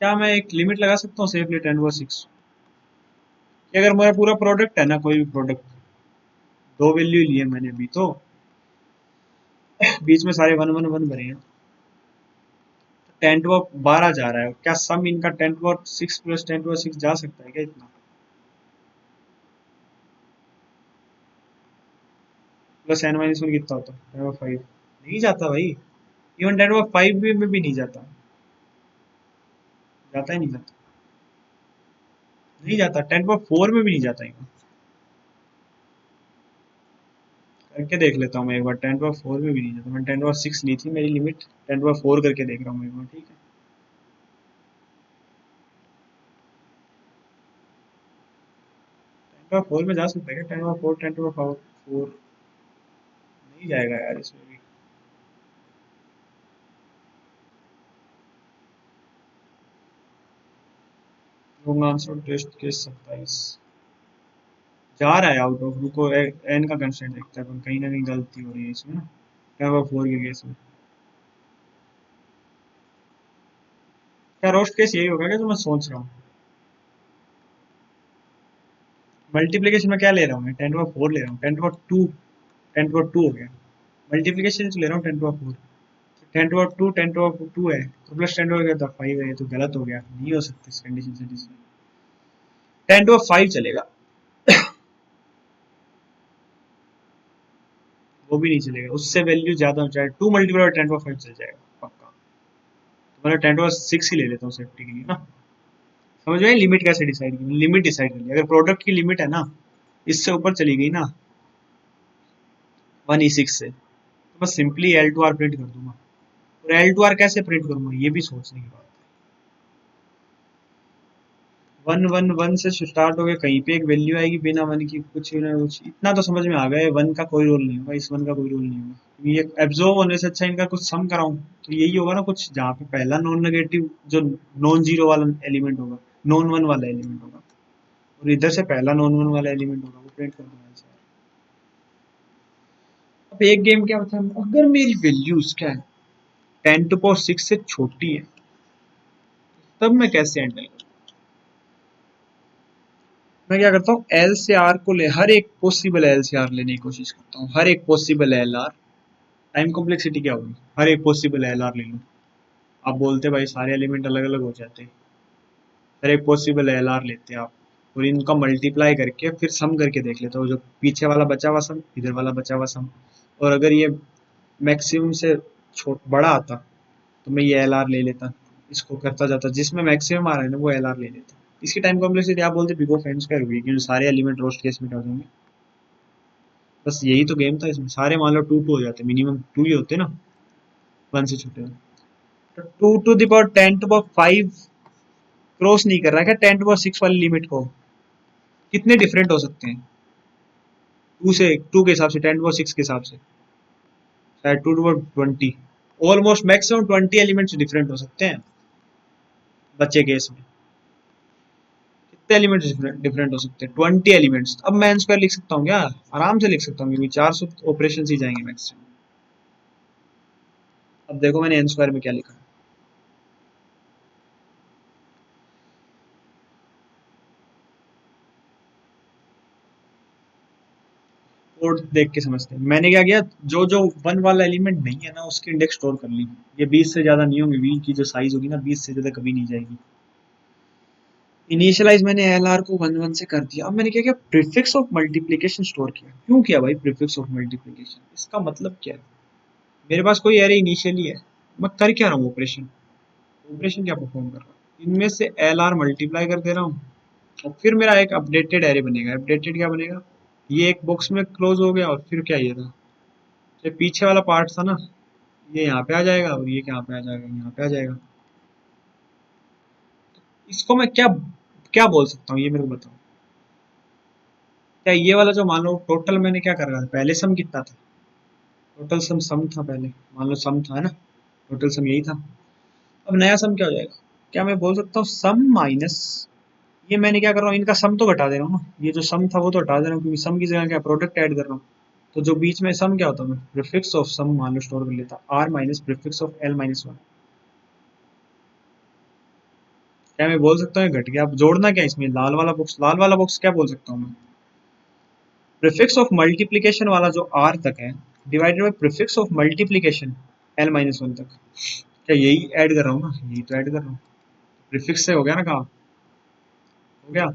क्या मैं एक लिमिट लगा सकता हूँ सेफली टेन टू सिक्स, कि अगर मेरा पूरा प्रोडक्ट है ना, कोई भी प्रोडक्ट, दो वैल्यू लिए मैंने अभी तो, बीच में सारे वन वन वन भरे हैं, टेन टू बारह जा रहा है, क्या सम इनका ten two six plus ten two six जा सकता है क्या इतना, प्लस एन माइनस वन कितना होता है फाइव, नहीं जाता भाई। इवन 10 पावर 5 भी में भी नहीं जाता, जाता ही नहीं जाता, नहीं जाता, 10 पावर 4 में भी नहीं जाता इवन। करके देख लेता हूँ मैं एक बार, 10 पावर 4 में भी नहीं जाता। मैं 10 पावर 6 ली थी मेरी लिमिट, 10 पावर 4 करके देख रहा हूँ मैं एक बार, ठीक है। 10 पावर 4 में जा सकता है क्या? 10 पावर 4, 10 पावर 4 नहीं जाएगा यार इसमें भी। लॉन्ग आंसर टेस्ट केस 27 जा रहा है आउट ऑफ, रुको एन का कंस्टेंट देखता है, पर कहीं ना कहीं गलती हो रही है इसमें ना, 10 पावर 4 के केस में। क्या रोस्ट केस यही होगा क्या जो मैं सोच रहा हूँ? मल्टीप्लीकेशन में क्या ले रहा हूँ मैं? 10 पावर 4 ले रहा हूँ, 10 पावर 2, 10 पावर 2 हो गया। मल्टीप्लीकेशन से ले रहा हूँ 10 पावर 4, 10 पावर 2, 10 पावर 2 है तो प्लस 10 पावर 5 है, ये तो गलत हो गया, नहीं हो सकता इस कंडीशन से। 10 पावर 5 चलेगा, वो भी नहीं चलेगा, उससे वैल्यू ज्यादा हो जाए, 2 × 10 पावर 5 चल जाएगा पक्का। तो मैं 10 पावर 6 ही ले लेता हूँ सेफ्टी के लिए ना। समझ में लिमिट कैसे डिसाइड की? लिमिट डिसाइड कर लिया, अगर प्रोडक्ट की लिमिट है ना इससे ऊपर चली गई ना 1E6 से, तो बस सिंपली L2R प्रिंट कर दूंगा। और L2R कैसे प्रिंट करूंगा ये भी सोचने की बात है। 1 1 1 से स्टार्ट हो गया, कहीं पे एक वैल्यू आएगी बिना 1 की, कुछ ना कुछ, इतना तो समझ में आ गया है, 1 का कोई रोल नहीं होगा, इस 1 का कोई रोल नहीं होगा, ये एब्जॉर्ब होने से अच्छा इनका कुछ सम कराऊं तो यही होगा ना कुछ, जहाँ पे पहला नॉन नेगेटिव जो नॉन जीरो वाला एलिमेंट होगा, नॉन वन वाला एलिमेंट होगा, और इधर से पहला नॉन वन वाला एलिमेंट होगा, वो प्रिंट कर दूंगा ऐसे। अब एक गेम क्या होता है, अगर मेरी वैल्यूज क्या है 10 to 6 से छोटी है, तब मैं कैसे हैंडल करूँ? मैं क्या करता हूँ, एल से आर को ले, हर एक पॉसिबल एल से आर लेने की कोशिश करता हूँ, हर एक possible L R. Time complexity क्या होगी, हर एक पॉसिबल एल आर ले लूँ। आप बोलते भाई सारे एलिमेंट अलग अलग हो जाते हैं, हर एक पॉसिबल एल आर लेते हैं आप, और इनका मल्टीप्लाई करके फिर सम करके देख लेते हो, जो पीछे वाला बचा हुआ सम, इधर वाला बचा हुआ सम, और अगर ये मैक्सिमम से छोट बड़ा आता तो मैं ये एल आर ले लेता, इसको करता जाता, जिसमें मैक्सिमम आ रहा है ना वो एल आर ले लेता। इसकी टाइम कॉम्प्लेक्सिटी आप बोलते बिग ऑफ एन स्क्वायर हुई, क्योंकि सारे एलिमेंट रोस्ट केस में हो जाएंगे। बस यही तो गेम था इसमें, सारे मान लो 2 2 हो जाते, मिनिमम 2 ही होते ना, 1 से छोटे। तो 2 to the power 10 to the power 5 cross नहीं कर रहा है क्या 10 to the power 6 वाली लिमिट को? कितने डिफरेंट हो सकते हैं 2 के हिसाब से, 10 to the power 6 के हिसाब से, शायद 2 to the power 20, almost maximum 20 elements different हो सकते हैं बच्चे केस में। कितने एलिमेंट्स डिफरेंट हो सकते हैं? 20 एलिमेंट्स। अब मैं एन स्क्वायर लिख सकता हूँ क्या? आराम से लिख सकता हूँ, क्योंकि 400 ऑपरेशन ही जाएंगे मैक्सिमम। अब देखो मैंने एन स्क्वायर में क्या लिखा है, कोड देख के समझते हैं। मैंने क्या किया, जो जो 1 वाला एलिमेंट नहीं है ना उसकी इंडेक्स स्टोर कर ली, ये 20 से ज्यादा नहीं होंगे, वी की जो साइज होगी ना 20 से ज्यादा कभी नहीं जाएगी। इनिशियलाइज मैंने एल आर को 1 1 से कर दिया। अब मैंने क्या किया, प्रीफिक्स ऑफ मल्टीप्लीकेशन स्टोर किया। क्यों किया भाई प्रीफिक्स ऑफ मल्टीप्लीकेशन? इसका मतलब क्या है, मेरे पास कोई एरे इनिशियली है, मैं कर क्या रहा हूँ ऑपरेशन, ऑपरेशन क्या परफॉर्म कर रहा हूँ, इनमें से एल आर मल्टीप्लाई कर दे रहा हूँ, और फिर मेरा एक अपडेटेड एरे बनेगा। अपडेटेड क्या बनेगा, ये एक बॉक्स में क्लोज हो गया, और फिर क्या ये था, ये पीछे वाला पार्ट था ना, ये यहाँ पे आ जाएगा, और ये यहाँ पे आ जाएगा, यहाँ पे आ जाएगा। इसको मैं क्या क्या बोल सकता हूँ ये मेरे को बताओ। क्या ये वाला जो मान लो टोटल मैंने क्या कर रहा था, पहले सम कितना था, टोटल सम सम था पहले, मान लो सम था, है ना, टोटल सम यही था। अब नया सम क्या हो जाएगा, क्या मैं बोल सकता हूँ सम माइनस, ये मैंने क्या कर रहा हूँ, इनका सम तो घटा दे रहा हूँ ना, ये जो सम था वो तो हटा दे रहा हूँ, क्योंकि सम की जगह क्या प्रोडक्ट ऐड कर रहा हूँ। तो जो बीच में सम क्या होता है, मैं प्रीफिक्स ऑफ सम मान लो स्टोर कर लेता, r minus prefix of l minus 1। क्या मैं बोल सकता हूँ घट गया? अब जोड़ना क्या इसमें, लाल वाला बॉक्स, लाल वाला बॉक्स क्या बोल सकता हूँ मैं, प्रीफिक्स ऑफ मल्टीप्लीकेशन वाला जो आर तक है divided by prefix of multiplication L minus 1 तक। क्या यही ऐड कर रहा हूँ ना, यही तो ऐड कर रहा हूँ, प्रीफिक्स से हो गया ना काम, हो गया। तो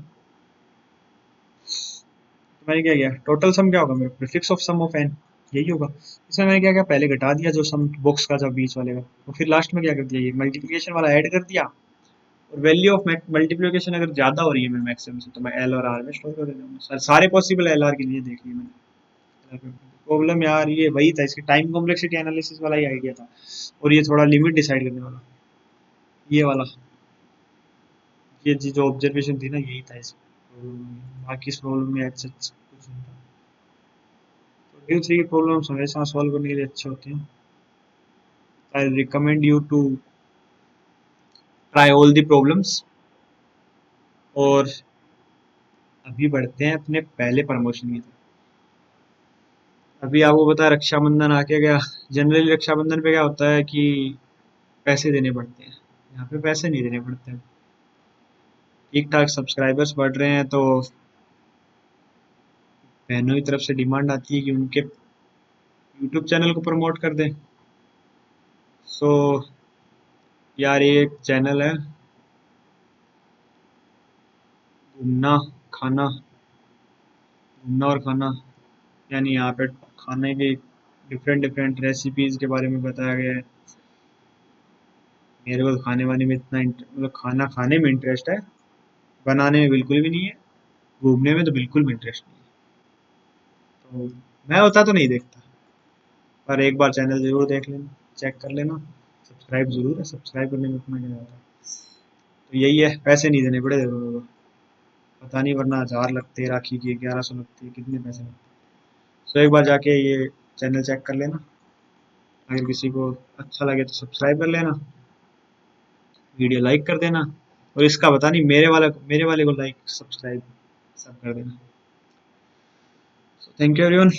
मैंने क्या किया, टोटल सम क्या होगा मेरा, prefix of sum of n, यही होगा। इसमें मैंने क्या किया, पहले घटा दिया जो सम बॉक्स का था बीच वाले का, और फिर लास्ट में क्या कर दिया, ये मल्टीप्लिकेशन वाला ऐड कर दिया। और वैल्यू ऑफ मल्टीप्लिकेशन अगर ज्यादा हो रही है मेरे मैक्सिमम से, तो मैं एल और आर में स्टोर कर देता हूँ। सारे पॉसिबल एल आर के लिए देख लिया मैंने। प्रॉब्लम यार ये वही था, इसकी टाइम कॉम्प्लेक्सिटी एनालिसिस वाला ही आइडिया था, और ये थोड़ा लिमिट डिसाइड करने वाला, ये वाला, ये जो ऑब्जर्वेशन थी ना, यही था इस प्रॉब्लम में। बाकी इस प्रॉब्लम में अच्छा कुछ नहीं था। तो ड्यू थ्री की प्रॉब्लम्स हमेशा सॉल्व करने के लिए अच्छे होते हैं। I recommend you to try all the problems. और अभी बढ़ते हैं अपने पहले प्रमोशन की तरफ। अभी आपको पता है रक्षाबंधन आके गया। जनरली रक्षाबंधन पे क्या होता है कि पैसे देने पड़ते हैं, यहाँ पे पैसे नहीं देने पड़ते हैं। ठीक ठाक सब्सक्राइबर्स बढ़ रहे हैं, तो बहनों की तरफ से डिमांड आती है कि उनके यूट्यूब चैनल को प्रमोट कर दें। सो यार ये एक चैनल है, घूमना खाना, घूमना और खाना, यानी यहाँ पे खाने के डिफरेंट डिफरेंट रेसिपीज के बारे में बताया गया है। मेरे को तो खाने वाने में इतना मतलब खाना खाने में इंटरेस्ट है, बनाने में बिल्कुल भी नहीं है। घूमने में तो बिल्कुल भी इंटरेस्ट नहीं है। तो मैं होता तो नहीं देखता, पर एक बार चैनल जरूर देख लेना, चेक कर लेना। सब्सक्राइब जरूर है, सब्सक्राइब करने में उतना क्या जाता है। तो यही है, पैसे नहीं देने पड़े देखो, पता नहीं वरना 1000 लगते, राखी की 1100 लगती है, कितने पैसे लगते। सो एक बार जाके ये चैनल चेक कर लेना। अगर किसी को अच्छा लगे तो सब्सक्राइब कर लेना, वीडियो लाइक कर देना, और इसका पता नहीं मेरे वाले को लाइक सब्सक्राइब सब कर देना। So thank you everyone.